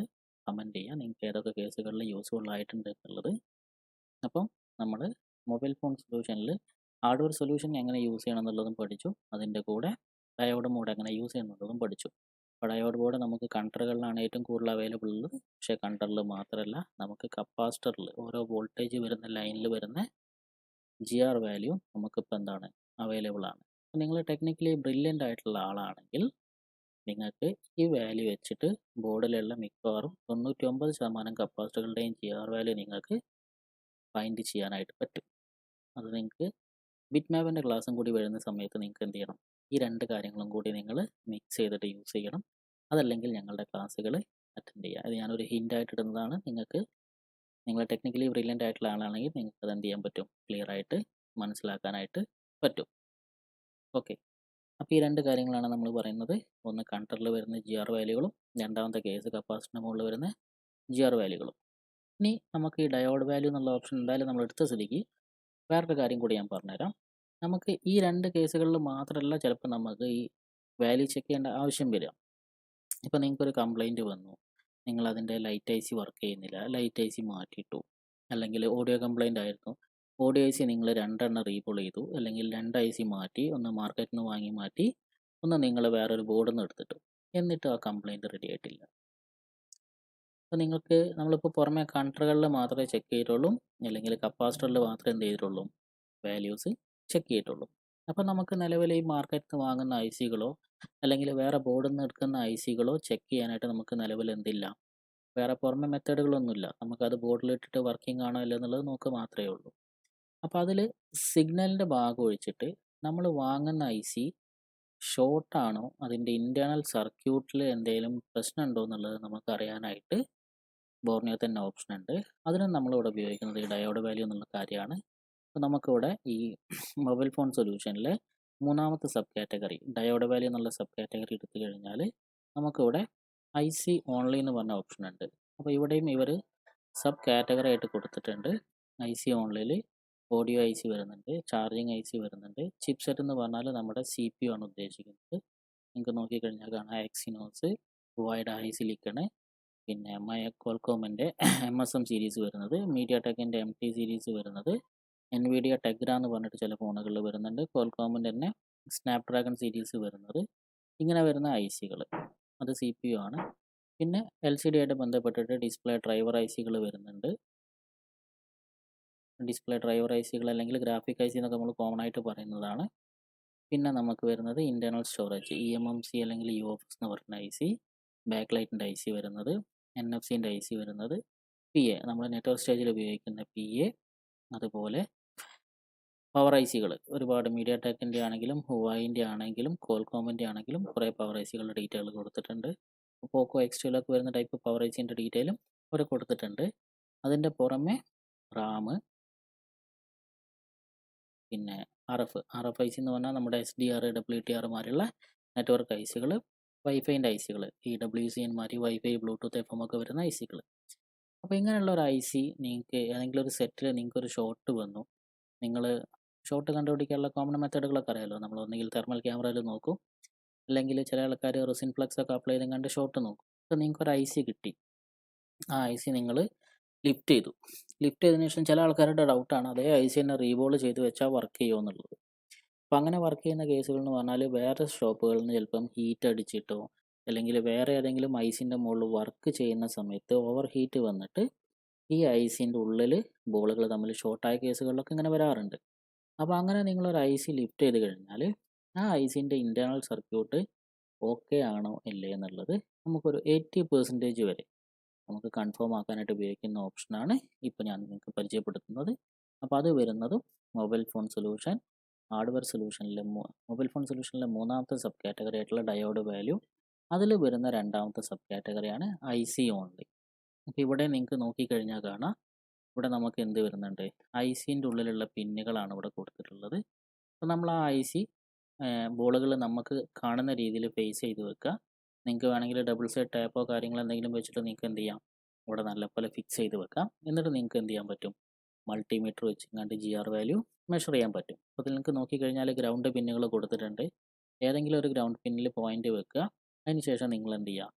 കമൻറ്റ് ചെയ്യുക, നിങ്ങൾക്ക് ഏതൊക്കെ കേസുകളിൽ യൂസ്ഫുൾ ആയിട്ടുണ്ട് എന്നുള്ളത്. അപ്പം നമ്മൾ മൊബൈൽ ഫോൺ സൊല്യൂഷനിൽ ഹാർഡ്വെയർ സൊല്യൂഷൻ എങ്ങനെ യൂസ് ചെയ്യണം എന്നുള്ളതും പഠിച്ചു. അതിൻ്റെ കൂടെ ഡയോഡ് മോഡ് എങ്ങനെ യൂസ് ചെയ്യുന്നുള്ളതും പഠിച്ചു. അപ്പോൾ ഡയോഡ് ബോർഡ് നമുക്ക് കണ്ടറുകളിലാണ് ഏറ്റവും കൂടുതൽ അവൈലബിൾ ഉള്ളത്. പക്ഷേ കണ്ടറിൽ മാത്രമല്ല, നമുക്ക് കപ്പാസിറ്ററിൽ ഓരോ വോൾട്ടേജ് വരുന്ന ലൈനിൽ വരുന്ന GR വാല്യൂ നമുക്കിപ്പോൾ എന്താണ് അവൈലബിൾ ആണ്. അപ്പോൾ നിങ്ങൾ ടെക്നിക്കലി ബ്രില്യൻ്റ് ആയിട്ടുള്ള ആളാണെങ്കിൽ നിങ്ങൾക്ക് ഈ വാല്യൂ വെച്ചിട്ട് ബോർഡിലുള്ള മിക്കവാറും 99% കപ്പാസിറ്ററുകളുടെയും GR വാല്യൂ നിങ്ങൾക്ക് ഫൈൻഡ് ചെയ്യാനായിട്ട് പറ്റും. അത് നിങ്ങൾക്ക് ബിറ്റ് മാപ്പിൻ്റെ ക്ലാസ്സും കൂടി വരുന്ന സമയത്ത് നിങ്ങൾക്ക് എന്ത് ചെയ്യണം, ഈ 2 കാര്യങ്ങളും കൂടി നിങ്ങൾ മിക്സ് ചെയ്തിട്ട് യൂസ് ചെയ്യണം. അതല്ലെങ്കിൽ ഞങ്ങളുടെ ക്ലാസ്സുകൾ അറ്റൻഡ് ചെയ്യുക. അത് ഞാനൊരു ഹിൻ്റായിട്ട് ഇടുന്നതാണ്. നിങ്ങൾ ടെക്നിക്കലി ബ്രില്യൻ്റ് ആയിട്ടുള്ള ആളാണെങ്കിൽ നിങ്ങൾക്ക് അത് എന്ത് ചെയ്യാൻ പറ്റും, ക്ലിയർ ആയിട്ട് മനസ്സിലാക്കാനായിട്ട് പറ്റും. ഓക്കെ, അപ്പോൾ ഈ 2 കാര്യങ്ങളാണ് നമ്മൾ പറയുന്നത്. ഒന്ന് കണ്ടറിൽ വരുന്ന GR വാല്യൂകളും, രണ്ടാമത്തെ കേസ് കപ്പാസിറ്ററിന് മുകളിൽ വരുന്ന GR വാല്യൂകളും. ഇനി നമുക്ക് ഈ ഡയോഡ് വാല്യൂ എന്നുള്ള ഓപ്ഷൻ എന്തായാലും നമ്മൾ എടുത്ത സ്ഥിതിക്ക് വേറൊരു കാര്യം കൂടി ഞാൻ പറഞ്ഞുതരാം. നമുക്ക് ഈ 2 കേസുകളിൽ മാത്രമല്ല ചിലപ്പോൾ നമുക്ക് ഈ വാല്യൂ ചെക്ക് ചെയ്യേണ്ട ആവശ്യം വരിക. ഇപ്പോൾ നിങ്ങൾക്കൊരു കംപ്ലൈൻറ്റ് വന്നു. നിങ്ങളതിൻ്റെ ലൈറ്റ് ഐസി വർക്ക് ചെയ്യുന്നില്ല. ലൈറ്റ് ഐസി മാറ്റിയിട്ടു. അല്ലെങ്കിൽ ഓഡിയോ കംപ്ലൈൻ്റ് ആയിരുന്നു. ഓഡിയോ ഐസി നിങ്ങൾ 2 എണ്ണം റീപുൾ ചെയ്തു. അല്ലെങ്കിൽ 2 ഐസി മാറ്റി. ഒന്ന് മാർക്കറ്റിൽ നിന്ന് വാങ്ങി മാറ്റി. ഒന്ന് നിങ്ങൾ വേറൊരു ബോർഡിൽ നിന്ന് എടുത്തിട്ടു. എന്നിട്ടും ആ കംപ്ലൈൻറ്റ് റെഡി ആയിട്ടില്ല. അപ്പോൾ നിങ്ങൾക്ക് നമ്മളിപ്പോൾ പുറമെ കൺട്രികളിൽ മാത്രമേ ചെക്ക് ചെയ്തിട്ടുള്ളൂ. അല്ലെങ്കിൽ കപ്പാസിറ്ററിൽ മാത്രമേ എന്ത് ചെയ്തിട്ടുള്ളൂ, വാല്യൂസ് ചെക്ക് ചെയ്തിട്ടുള്ളൂ. അപ്പോൾ നമുക്ക് നിലവിൽ ഈ മാർക്കറ്റിൽ നിന്ന് വാങ്ങുന്ന ഐ സികളോ അല്ലെങ്കിൽ വേറെ ബോർഡിൽ നിന്ന് എടുക്കുന്ന ഐ സികളോ ചെക്ക് ചെയ്യാനായിട്ട് നമുക്ക് നിലവിൽ എന്തില്ല, വേറെ പുറമെ മെത്തേഡുകളൊന്നുമില്ല. നമുക്കത് ബോർഡിലിട്ടിട്ട് വർക്കിംഗ് ആണോ അല്ലോ എന്നുള്ളത് നോക്കുക മാത്രമേ ഉള്ളൂ. അപ്പോൾ അതിൽ സിഗ്നലിൻ്റെ ഭാഗം ഒഴിച്ചിട്ട് നമ്മൾ വാങ്ങുന്ന ഐ സി ഷോർട്ടാണോ, അതിൻ്റെ ഇൻറ്റേർണൽ സർക്യൂട്ടിൽ എന്തെങ്കിലും പ്രശ്നമുണ്ടോ എന്നുള്ളത് നമുക്ക് അറിയാനായിട്ട് ബോർണിയോ തന്നെ ഓപ്ഷൻ ഉണ്ട്. അതിനും നമ്മളിവിടെ ഉപയോഗിക്കുന്നത് ഈ ഡയോഡ് വാല്യൂ എന്നുള്ള കാര്യമാണ്. അപ്പോൾ നമുക്കിവിടെ ഈ മൊബൈൽ ഫോൺ സൊല്യൂഷനിൽ മൂന്നാമത്തെ സബ് കാറ്റഗറി ഡയോഡ് വാല്യൂ എന്നുള്ള സബ് കാറ്റഗറി എടുത്തു കഴിഞ്ഞാൽ നമുക്കിവിടെ ഐ സി ഓൺലി എന്ന് പറഞ്ഞ ഓപ്ഷൻ ഉണ്ട്. അപ്പോൾ ഇവിടെയും ഇവർ സബ് കാറ്റഗറി ആയിട്ട് കൊടുത്തിട്ടുണ്ട്. ഐ സി ഓൺലിയിൽ ഓഡിയോ ഐ സി വരുന്നുണ്ട്, ചാർജിങ് ഐ സി വരുന്നുണ്ട്. ചിപ്സെറ്റ് എന്ന് പറഞ്ഞാൽ നമ്മുടെ സി പി യു ആണ് ഉദ്ദേശിക്കുന്നത്. നിങ്ങൾക്ക് നോക്കിക്കഴിഞ്ഞാൽ കാണാം എക്സിനോസ്, വൈഡ് ഹൈ സിലിക്കണ്, പിന്നെ കോൾകോമിൻ്റെ MSM സീരീസ് വരുന്നത്, മീഡിയ ടെക്കിൻ്റെ MT സീരീസ് വരുന്നത്, NVIDIA ടെഗ്ര എന്ന് പറഞ്ഞിട്ട് ചില ഫോണുകളിൽ വരുന്നുണ്ട്, കോൾകോമിൻ്റെ തന്നെ സ്നാപ്ഡ്രാഗൺ സീരീസ് വരുന്നത്. ഇങ്ങനെ വരുന്ന ഐ സികൾ അത് സി പി യു ആണ്. പിന്നെ LCD ആയിട്ട് ബന്ധപ്പെട്ടിട്ട് ഡിസ്പ്ലേ ഡ്രൈവർ ഐ സികൾ വരുന്നുണ്ട്. ഡിസ്പ്ലേ ഡ്രൈവർ ഐ സികൾ അല്ലെങ്കിൽ ഗ്രാഫിക് ഐ സി എന്നൊക്കെ നമ്മൾ കോമൺ ആയിട്ട് പറയുന്നതാണ്. പിന്നെ നമുക്ക് വരുന്നത് ഇൻറ്റേർണൽ സ്റ്റോറേജ് EMMC അല്ലെങ്കിൽ UFS എന്ന് പറയുന്ന ഐ സി, ബാക്ക് ലൈറ്റിൻ്റെ ഐ സി വരുന്നത്, NFC-ൻ്റെ ഐ സി വരുന്നത്, PA നമ്മൾ നെറ്റ്വർക്ക് സ്റ്റേജിൽ ഉപയോഗിക്കുന്ന PA, അതുപോലെ പവർ ഐ സികൾ ഒരുപാട് മീഡിയ ടെക്കിൻ്റെ ആണെങ്കിലും ഹുവായിൻ്റെ ആണെങ്കിലും കോൾകോമിൻ്റെ ആണെങ്കിലും കുറേ പവർ ഐ സികളുടെ ഡീറ്റെയിൽ കൊടുത്തിട്ടുണ്ട്. പോക്കോ X2 വരുന്ന ടൈപ്പ് പവർ ഐ സിൻ്റെ ഡീറ്റെയിലും അവർ കൊടുത്തിട്ടുണ്ട്. അതിൻ്റെ പുറമെ റാം, പിന്നെ RF ഐ സി എന്ന് പറഞ്ഞാൽ നമ്മുടെ SDR, WTR മാതിരിയുള്ള നെറ്റ്വർക്ക് ഐ സികൾ, വൈഫൈൻ്റെ ഐ സികൾ, EWCN മാതിരി വൈഫൈ, ബ്ലൂടൂത്ത്, FM ഒക്കെ വരുന്ന ഐ സികൾ. അപ്പോൾ ഇങ്ങനെയുള്ള ഒരു ഐ സി നിങ്ങൾക്ക് ഏതെങ്കിലും ഒരു സെറ്റിൽ നിങ്ങൾക്കൊരു ഷോർട്ട് വന്നു. നിങ്ങൾ ഷോർട്ട് കണ്ടുപിടിക്കാനുള്ള കോമൺ മെത്തേഡുകളൊക്കെ അറിയാമല്ലോ. നമ്മൾ ഒന്നുകിൽ തെർമൽ ക്യാമറയിൽ നോക്കും, അല്ലെങ്കിൽ ചില ആൾക്കാർ റെസിൻ ഫ്ലക്സ് ഒക്കെ അപ്ലൈ ചെയ്തും കണ്ട് ഷോർട്ട് നോക്കും. അപ്പോൾ നിങ്ങൾക്കൊരു ഐ സി കിട്ടി. ആ ഐ സി നിങ്ങൾ ലിഫ്റ്റ് ചെയ്തു. ലിഫ്റ്റ് ചെയ്തതിനു ശേഷം ചില ആൾക്കാരുടെ ഡൗട്ടാണ് അതേ ഐ സി തന്നെ റീബോൾ ചെയ്ത് വെച്ചാൽ വർക്ക് ചെയ്യുമോ എന്നുള്ളത്. അപ്പോൾ അങ്ങനെ വർക്ക് ചെയ്യുന്ന കേസുകൾ എന്ന് പറഞ്ഞാൽ വേറെ ഷോപ്പുകളിൽ നിന്ന് ചിലപ്പം ഹീറ്റ് അടിച്ചിട്ടോ അല്ലെങ്കിൽ വേറെ ഏതെങ്കിലും ഐസിൻ്റെ മുകളിൽ വർക്ക് ചെയ്യുന്ന സമയത്ത് ഓവർ ഹീറ്റ് വന്നിട്ട് ഈ ഐസിൻ്റെ ഉള്ളിൽ ബോളുകൾ തമ്മിൽ ഷോർട്ടായ കേസുകളിലൊക്കെ ഇങ്ങനെ വരാറുണ്ട്. അപ്പോൾ അങ്ങനെ നിങ്ങളൊരു ഐ സി ലിഫ്റ്റ് ചെയ്ത് കഴിഞ്ഞാൽ ആ ഐസിൻ്റെ ഇൻറ്റേർണൽ സർക്യൂട്ട് ഓക്കെ ആണോ ഇല്ലേ എന്നുള്ളത് നമുക്കൊരു 80% വരെ നമുക്ക് കൺഫേം ആക്കാനായിട്ട് ഉപയോഗിക്കുന്ന ഓപ്ഷനാണ് ഇപ്പോൾ ഞാൻ നിങ്ങൾക്ക് പരിചയപ്പെടുത്തുന്നത്. അപ്പോൾ അത് വരുന്നതും മൊബൈൽ ഫോൺ സൊല്യൂഷൻ ഹാർഡ്വെയർ സൊല്യൂഷനിലെ മൊബൈൽ ഫോൺ സൊല്യൂഷനിലെ മൂന്നാമത്തെ സബ് കാറ്റഗറി ആയിട്ടുള്ള ഡയോഡ് വാല്യൂ, അതിൽ വരുന്ന രണ്ടാമത്തെ സബ് കാറ്റഗറിയാണ് ഐ സി ഓൺലി. അപ്പോൾ ഇവിടെ നിങ്ങൾക്ക് നോക്കിക്കഴിഞ്ഞാൽ കാണാം, ഇവിടെ നമുക്ക് എന്ത് വരുന്നുണ്ട്, ഐ സിൻ്റെ ഉള്ളിലുള്ള പിന്നുകളാണ് ഇവിടെ കൊടുത്തിട്ടുള്ളത്. അപ്പോൾ നമ്മൾ ആ ഐ സി ബോളുകൾ നമുക്ക് കാണുന്ന രീതിയിൽ ഫേസ് ചെയ്ത് വെക്കുക. നിങ്ങൾക്ക് വേണമെങ്കിൽ ഡബിൾ സൈഡ് ടാപ്പോ കാര്യങ്ങളോ എന്തെങ്കിലും വെച്ചിട്ട് നിങ്ങൾക്ക് എന്ത് ചെയ്യാം, ഇവിടെ നല്ലപോലെ ഫിക്സ് ചെയ്ത് വെക്കാം. എന്നിട്ട് നിങ്ങൾക്ക് എന്ത് ചെയ്യാൻ പറ്റും, മൾട്ടിമീറ്റർ വെച്ച് കണ്ട് GR വാല്യൂ മെഷർ ചെയ്യാൻ പറ്റും. അപ്പോൾ അതിൽ നിങ്ങൾക്ക് നോക്കിക്കഴിഞ്ഞാൽ ഗ്രൗണ്ട് പിന്നുകൾ കൊടുത്തിട്ടുണ്ട്. ഏതെങ്കിലും ഒരു ഗ്രൗണ്ട് പിന്നിൽ പോയിന്റ് വെക്കുക. അതിനുശേഷം നിങ്ങൾ എന്ത് ചെയ്യുക,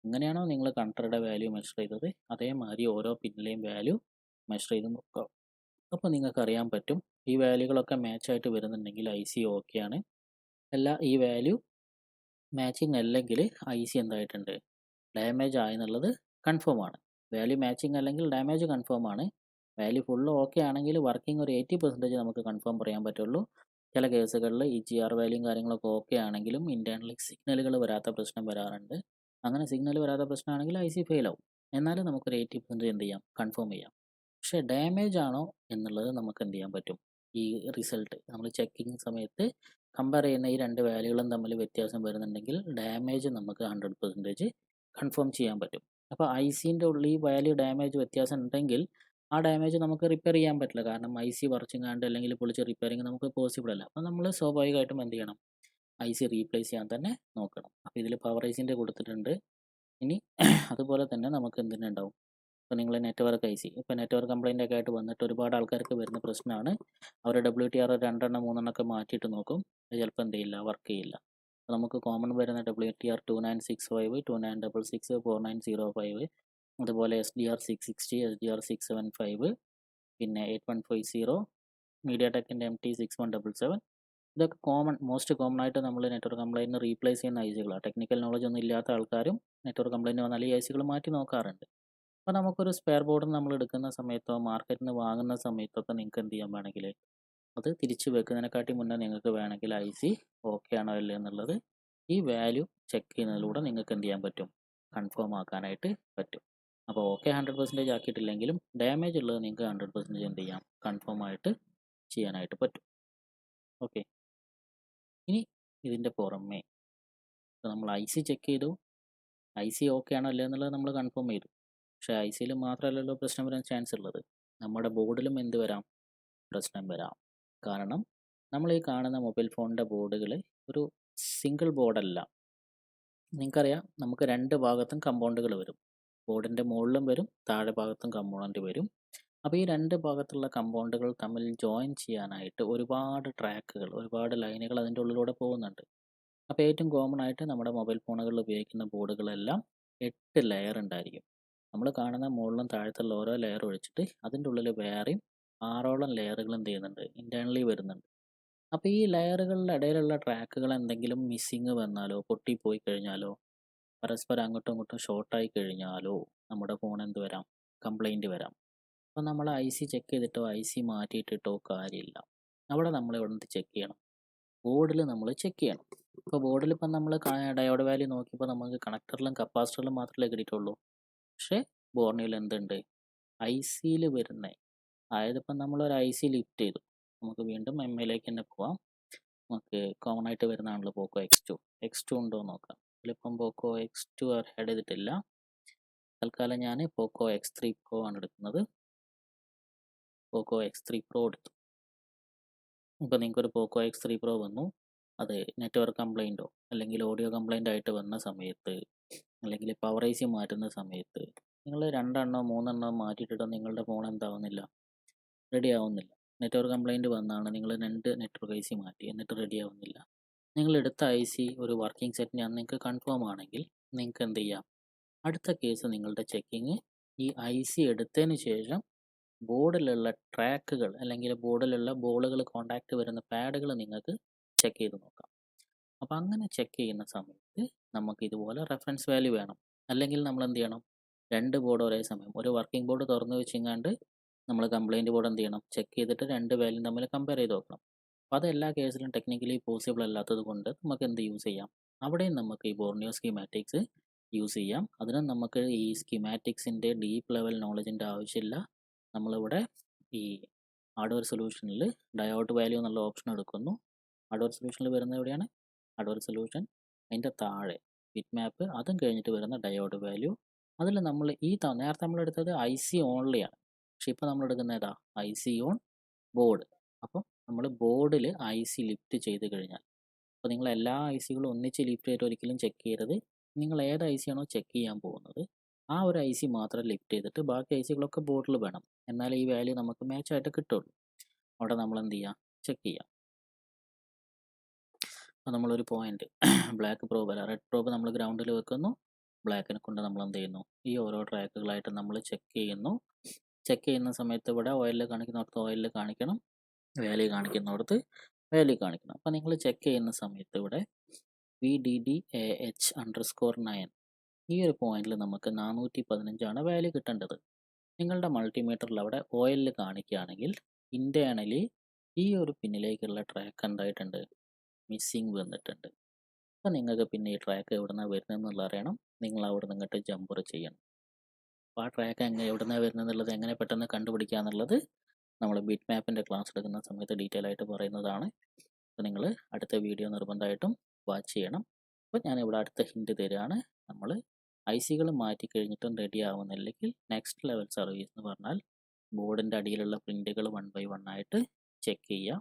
എങ്ങനെയാണോ നിങ്ങൾ കണ്ടറുടെ വാല്യൂ മെഷർ ചെയ്തത് അതേമാതിരി ഓരോ പിന്നിലെയും വാല്യൂ മെഷർ ചെയ്ത് നോക്കുക. അപ്പോൾ നിങ്ങൾക്ക് അറിയാൻ പറ്റും ഈ വാല്യൂകളൊക്കെ മാച്ചായിട്ട് വരുന്നുണ്ടെങ്കിൽ ഐ സി ഓക്കെ ആണ്. അല്ല ഈ വാല്യൂ മാച്ചിങ് അല്ലെങ്കിൽ ഐ സി എന്തായിട്ടുണ്ട്, ഡാമേജ് ആയെന്നുള്ളത് കൺഫേം ആണ്. വാല്യൂ മാച്ചിങ് അല്ലെങ്കിൽ ഡാമേജ് കൺഫേം ആണ്. വാല്യൂ ഫുള്ള് ഓക്കെ ആണെങ്കിൽ വർക്കിംഗ് ഒരു 80% നമുക്ക് കൺഫേം പറയാൻ പറ്റുള്ളൂ. ചില കേസുകളിൽ ഈ GR വാല്യൂയും കാര്യങ്ങളൊക്കെ ഓക്കെ ആണെങ്കിലും ഇൻറ്റേർണലി സിഗ്നലുകൾ വരാത്ത പ്രശ്നം വരാറുണ്ട്. അങ്ങനെ സിഗ്നൽ വരാത്ത പ്രശ്നമാണെങ്കിൽ ഐ സി ഫെയിൽ ആവും. എന്നാലും നമുക്കൊരു 80% എന്ത് ചെയ്യാം, കൺഫേം ചെയ്യാം. പക്ഷേ ഡാമേജ് ആണോ എന്നുള്ളത് നമുക്ക് എന്ത് ചെയ്യാൻ പറ്റും, ഈ റിസൾട്ട് നമ്മൾ ചെക്കിങ് സമയത്ത് കമ്പയർ ചെയ്യുന്ന ഈ രണ്ട് വാല്യൂകളും തമ്മിൽ വ്യത്യാസം വരുന്നുണ്ടെങ്കിൽ ഡാമേജ് നമുക്ക് 100% കൺഫേം ചെയ്യാൻ പറ്റും. അപ്പോൾ ഐ സിൻ്റെ ഉള്ളിൽ ഈ വാല്യൂ ഡാമേജ് വ്യത്യാസം ഉണ്ടെങ്കിൽ ആ ഡാമേജ് നമുക്ക് റിപ്പയർ ചെയ്യാൻ പറ്റില്ല. കാരണം ഐ സി പറിച്ചെങ്ങാണ്ട് അല്ലെങ്കിൽ പൊളിച്ച് റിപ്പയറിങ് നമുക്ക് പോസിബിൾ അല്ല. അപ്പോൾ നമ്മൾ സ്വാഭാവികമായിട്ടും എന്ത് ചെയ്യണം, ഐ സി റീപ്ലേസ് ചെയ്യാൻ തന്നെ നോക്കണം. അപ്പോൾ ഇതിൽ പവർ ഐസിൻ്റെ കൊടുത്തിട്ടുണ്ട്. ഇനി അതുപോലെ തന്നെ നമുക്ക് എന്തിനുണ്ടാവും, ഇപ്പോൾ നിങ്ങൾ നെറ്റ്വർക്ക് ഐ സി ഇപ്പോൾ നെറ്റ്വർക്ക് കംപ്ലൈൻ്റ് ഒക്കെ ആയിട്ട് വന്നിട്ട് ഒരുപാട് ആൾക്കാർക്ക് വരുന്ന പ്രശ്നമാണ്. അവർ WTR 2 3 ഒക്കെ മാറ്റിയിട്ട് നോക്കും, അത് ചിലപ്പോൾ എന്ത് ചെയ്യില്ല, വർക്ക് ചെയ്യില്ല. അപ്പോൾ നമുക്ക് കോമൺ വരുന്ന WTR 2965, 2966, 4905, അതുപോലെ SDR 660, SDR 675, പിന്നെ 8150, മീഡിയാടെക്കിൻ്റെ MT6177. ഇതൊക്കെ മോസ്റ്റ് കോമൺ ആയിട്ട് നമ്മൾ നെറ്റ്വർക്ക് കംപ്ലൈൻറ്റിന് റീപ്ലേസ് ചെയ്യുന്ന ഐ സികളാണ്. ടെക്നിക്കൽ നോളജ് ഒന്നും ഇല്ലാത്ത ആൾക്കാരും നെറ്റ്വർക്ക് കംപ്ലൈൻറ്റ് വന്നാൽ ഈ ഐ സികൾ മാറ്റി നോക്കാറുണ്ട്. അപ്പോൾ നമുക്കൊരു സ്പെയർ ബോർഡ് നമ്മൾ എടുക്കുന്ന സമയത്തോ മാർക്കറ്റിൽ നിന്ന് വാങ്ങുന്ന സമയത്തൊക്കെ നിങ്ങൾക്ക് എന്ത് ചെയ്യാൻ വേണമെങ്കിൽ അത് തിരിച്ച് വെക്കുന്നതിനെക്കാട്ടി മുന്നേ നിങ്ങൾക്ക് വേണമെങ്കിൽ ഐ സി ഓക്കെ ആണോ അല്ലേ എന്നുള്ളത് ഈ വാല്യൂ ചെക്ക് ചെയ്യുന്നതിലൂടെ നിങ്ങൾക്ക് എന്ത് ചെയ്യാൻ പറ്റും, കൺഫേം ആക്കാനായിട്ട് പറ്റും. അപ്പോൾ ഓക്കെ 100% ആക്കിയിട്ടില്ലെങ്കിലും ഡാമേജ് ഉള്ളത് നിങ്ങൾക്ക് 100% എന്ത് ചെയ്യാം, കൺഫേം ആയിട്ട് ചെയ്യാനായിട്ട് പറ്റും. ഓക്കെ, ഇനി ഇതിൻ്റെ പുറമേ നമ്മൾ ഐ സി ചെക്ക് ചെയ്തു, ഐ സി ഓക്കെ ആണോ അല്ലേ എന്നുള്ളത് നമ്മൾ കൺഫേം ചെയ്തു. പക്ഷേ ഐ സിയിൽ മാത്രമല്ലല്ലോ പ്രശ്നം വരാൻ ചാൻസ് ഉള്ളത്, നമ്മുടെ ബോർഡിലും എന്ത് വരാം, പ്രശ്നം വരാം. കാരണം നമ്മൾ ഈ കാണുന്ന മൊബൈൽ ഫോണിൻ്റെ ബോർഡുകൾ ഒരു സിംഗിൾ ബോർഡല്ല. നിങ്ങൾക്കറിയാം, നമുക്ക് രണ്ട് ഭാഗത്തും കമ്പൗണ്ടുകൾ വരും. ബോർഡിൻ്റെ മുകളിലും വരും, താഴെ ഭാഗത്തും കമ്പോണൻറ്റ് വരും. അപ്പോൾ ഈ രണ്ട് ഭാഗത്തുള്ള കമ്പൗണ്ടുകൾ തമ്മിൽ ജോയിൻ ചെയ്യാനായിട്ട് ഒരുപാട് ട്രാക്കുകൾ, ഒരുപാട് ലൈനുകൾ അതിൻ്റെ ഉള്ളിലൂടെ പോകുന്നുണ്ട്. അപ്പോൾ ഏറ്റവും കോമൺ ആയിട്ട് നമ്മുടെ മൊബൈൽ ഫോണുകളിൽ ഉപയോഗിക്കുന്ന ബോർഡുകളെല്ലാം 8 ലെയർ ഉണ്ടായിരിക്കും. നമ്മൾ കാണുന്ന മുകളിലും താഴത്തുള്ള ഓരോ ലെയർ ഒഴിച്ചിട്ട് അതിൻ്റെ ഉള്ളിൽ വേറെയും 6ഓളം ലെയറുകൾ എന്ത് ചെയ്യുന്നുണ്ട്, ഇൻറ്റേർണലി വരുന്നുണ്ട്. അപ്പോൾ ഈ ലെയറുകളുടെ ഇടയിലുള്ള ട്രാക്കുകൾ എന്തെങ്കിലും മിസ്സിങ് വന്നാലോ, പൊട്ടിപ്പോയി കഴിഞ്ഞാലോ, പരസ്പരം അങ്ങോട്ടും ഇങ്ങോട്ടും ഷോർട്ടായി കഴിഞ്ഞാലോ നമ്മുടെ ഫോൺ എന്ത് വരാം, കംപ്ലൈൻറ്റ് വരാം. അപ്പോൾ നമ്മൾ ഐ സി ചെക്ക് ചെയ്തിട്ടോ ഐ സി മാറ്റിയിട്ടിട്ടോ കാര്യമില്ല. അവിടെ നമ്മൾ ഇവിടെ നിന്ന് ചെക്ക് ചെയ്യണം, ബോർഡിൽ നമ്മൾ ചെക്ക് ചെയ്യണം. ഇപ്പോൾ ബോർഡിൽ ഇപ്പം നമ്മൾ ഡയോഡ് വാല്യൂ നോക്കിയപ്പോൾ നമുക്ക് കണക്ടറിലും കപ്പാസിറ്ററിലും മാത്രമേ കിട്ടിയിട്ടുള്ളൂ. പക്ഷേ ബോർണിയിൽ എന്തുണ്ട്, ഐ സിയിൽ വരുന്ന, അതായത് ഇപ്പം നമ്മളൊരു ഐ സി ലിഫ്റ്റ് ചെയ്തു, നമുക്ക് വീണ്ടും MAയിലേക്ക് തന്നെ പോവാം. നമുക്ക് കോമൺ ആയിട്ട് വരുന്നതാണല്ലോ പോക്കോ X2 ഉണ്ടോ എന്ന് നോക്കാം. ഇതിലിപ്പം പോക്കോ X2 ആഡ് ചെയ്തിട്ടില്ല. തൽക്കാലം ഞാൻ പോക്കോ X3 Pro ആണ് എടുക്കുന്നത്. പോക്കോ X3 Pro എടുത്തു. ഇപ്പോൾ നിങ്ങൾക്കൊരു പോക്കോ X3 Pro വന്നു, അത് നെറ്റ്വർക്ക് കംപ്ലൈൻറ്റോ അല്ലെങ്കിൽ ഓഡിയോ കംപ്ലൈൻ്റ് ആയിട്ട് വന്ന സമയത്ത്, അല്ലെങ്കിൽ പവർ ഐ സി മാറ്റുന്ന സമയത്ത് നിങ്ങൾ 2 എണ്ണോ 3 എണ്ണോ മാറ്റിയിട്ടിട്ടോ നിങ്ങളുടെ ഫോൺ എന്താവുന്നില്ല, റെഡി ആവുന്നില്ല. നെറ്റ്വർക്ക് കംപ്ലൈൻറ്റ് വന്നാണ്, നിങ്ങൾ 2 നെറ്റ്വർക്ക് ഐ സി മാറ്റി എന്നിട്ട് റെഡി ആവുന്നില്ല. നിങ്ങൾ എടുത്ത ഐ സി ഒരു വർക്കിംഗ് സെറ്റിന് നിങ്ങൾക്ക് കൺഫേം ആണെങ്കിൽ നിങ്ങൾക്ക് എന്ത് ചെയ്യാം, അടുത്ത കേസ് നിങ്ങളുടെ ചെക്കിങ് ഈ ഐ സി എടുത്തതിന് ശേഷം ബോർഡിലുള്ള ട്രാക്കുകൾ അല്ലെങ്കിൽ ബോർഡിലുള്ള ബോളുകൾ കോണ്ടാക്റ്റ് വരുന്ന പാഡുകൾ നിങ്ങൾക്ക് ചെക്ക് ചെയ്ത് നോക്കാം. അപ്പോൾ അങ്ങനെ ചെക്ക് ചെയ്യുന്ന സമയത്ത് നമുക്ക് ഇതുപോലെ റെഫറൻസ് വാല്യൂ വേണം. അല്ലെങ്കിൽ നമ്മൾ എന്ത് ചെയ്യണം, 2 ബോർഡ് ഒരേ സമയം, ഒരു വർക്കിംഗ് ബോർഡ് തുറന്നു വെച്ചിങ്ങാണ്ട് നമ്മൾ കംപ്ലൈൻറ്റ് ബോർഡ് എന്ത് ചെയ്യണം, ചെക്ക് ചെയ്തിട്ട് 2 വാല്യൂ തമ്മിൽ കമ്പയർ ചെയ്ത് നോക്കണം. അപ്പോൾ അത് എല്ലാ കേസിലും ടെക്നിക്കലി പോസിബിൾ അല്ലാത്തത് കൊണ്ട് നമുക്ക് എന്ത് യൂസ് ചെയ്യാം, അവിടെയും നമുക്ക് ഈ ബോർണിയോ സ്കീമാറ്റിക്സ് യൂസ് ചെയ്യാം. അതിനും നമുക്ക് ഈ സ്കീമാറ്റിക്സിൻ്റെ ഡീപ്പ് ലെവൽ നോളജിൻ്റെ ആവശ്യമില്ല. നമ്മളിവിടെ ഈ ഹാർഡ്വെയർ സൊല്യൂഷനിൽ ഡയോഡ് വാല്യൂ എന്നുള്ള ഓപ്ഷൻ എടുക്കുന്നു. ഹാർഡ്വെയർ സൊല്യൂഷനിൽ വരുന്നത് എവിടെയാണ്, ഹാർഡ്വെയർ സൊല്യൂഷൻ, അതിൻ്റെ താഴെ ബിറ്റ് മാപ്പ്, അതും കഴിഞ്ഞിട്ട് വരുന്ന ഡയോഡ് വാല്യൂ. അതിൽ നമ്മൾ നേരത്തെ നമ്മൾ എടുത്തത് ഐ സി ഓൺലിയാണ്, പക്ഷെ ഇപ്പോൾ നമ്മൾ എടുക്കുന്ന ഏതാ, ഐ സി ഓൺ ബോർഡ്. അപ്പം നമ്മൾ ബോർഡിൽ ഐ സി ലിഫ്റ്റ് ചെയ്ത് കഴിഞ്ഞാൽ, അപ്പോൾ നിങ്ങൾ എല്ലാ ഐ സികളും ഒന്നിച്ച് ലിഫ്റ്റ് ചെയ്തിട്ട് ഒരിക്കലും ചെക്ക് ചെയ്യരുത്. നിങ്ങൾ ഏത് ഐ സി ആണോ ചെക്ക് ചെയ്യാൻ പോകുന്നത് ആ ഒരു ഐ സി മാത്രം ലിഫ്റ്റ് ചെയ്തിട്ട് ബാക്കി ഐ സികളൊക്കെ ബോർഡിൽ വേണം, എന്നാലേ ഈ വാല്യൂ നമുക്ക് മാച്ചായിട്ട് കിട്ടുള്ളൂ. അവിടെ നമ്മൾ എന്ത് ചെയ്യാം, ചെക്ക് ചെയ്യാം. അപ്പോൾ നമ്മളൊരു പോയിന്റ് ബ്ലാക്ക് പ്രോബ് അല്ല, റെഡ് പ്രോബ് നമ്മൾ ഗ്രൗണ്ടിൽ വെക്കുന്നു. ബ്ലാക്കിനെ കൊണ്ട് നമ്മൾ എന്ത് ചെയ്യുന്നു, ഈ ഓരോ ട്രാക്കുകളായിട്ട് നമ്മൾ ചെക്ക് ചെയ്യുന്നു. ചെക്ക് ചെയ്യുന്ന സമയത്ത് ഇവിടെ ഓയിലിൽ കാണിക്കുന്നിടത്ത് ഓയിലിൽ കാണിക്കണം, വാല്യൂ കാണിക്കുന്നിടത്ത് വാല്യൂ കാണിക്കണം. അപ്പോൾ നിങ്ങൾ ചെക്ക് ചെയ്യുന്ന സമയത്ത് ഇവിടെ VDDAH_9 ഈ ഒരു പോയിന്റിൽ നമുക്ക് 415 വാല്യൂ കിട്ടേണ്ടത്. നിങ്ങളുടെ മൾട്ടിമീറ്ററിൽ അവിടെ ഓയിലിൽ കാണിക്കുകയാണെങ്കിൽ ഇൻറ്റേർണലി ഈ ഒരു പിന്നിലേക്കുള്ള ട്രാക്ക് എന്തായിട്ടുണ്ട്, മിസ്സിങ് വന്നിട്ടുണ്ട്. അപ്പോൾ നിങ്ങൾക്ക് പിന്നെ ഈ ട്രാക്ക് എവിടെ നിന്നാണ് വരുന്നതെന്നുള്ള അറിയണം, നിങ്ങൾ അവിടെ നിന്ന് ഇങ്ങോട്ട് ജമ്പർ ചെയ്യണം. അപ്പോൾ ആ ട്രാക്ക് എവിടെ നിന്നാണ് വരുന്നതെന്നുള്ളത് എങ്ങനെ പെട്ടെന്ന് കണ്ടുപിടിക്കുക എന്നുള്ളത് നമ്മൾ ബിറ്റ് മാപ്പിൻ്റെ ക്ലാസ് എടുക്കുന്ന സമയത്ത് ഡീറ്റെയിൽ ആയിട്ട് പറയുന്നതാണ്. അപ്പോൾ നിങ്ങൾ അടുത്ത വീഡിയോ നിർബന്ധമായിട്ടും വാച്ച് ചെയ്യണം. അപ്പോൾ ഞാനിവിടെ അടുത്ത ഹിൻറ്റ് തരികയാണ്. നമ്മൾ ഐ സികൾ മാറ്റി കഴിഞ്ഞിട്ടും റെഡി ആവുന്നില്ലെങ്കിൽ നെക്സ്റ്റ് ലെവൽ സർവീസ് എന്ന് പറഞ്ഞാൽ ബോർഡിൻ്റെ അടിയിലുള്ള പ്രിൻറ്റുകൾ 1 by 1 ആയിട്ട് ചെക്ക് ചെയ്യുക.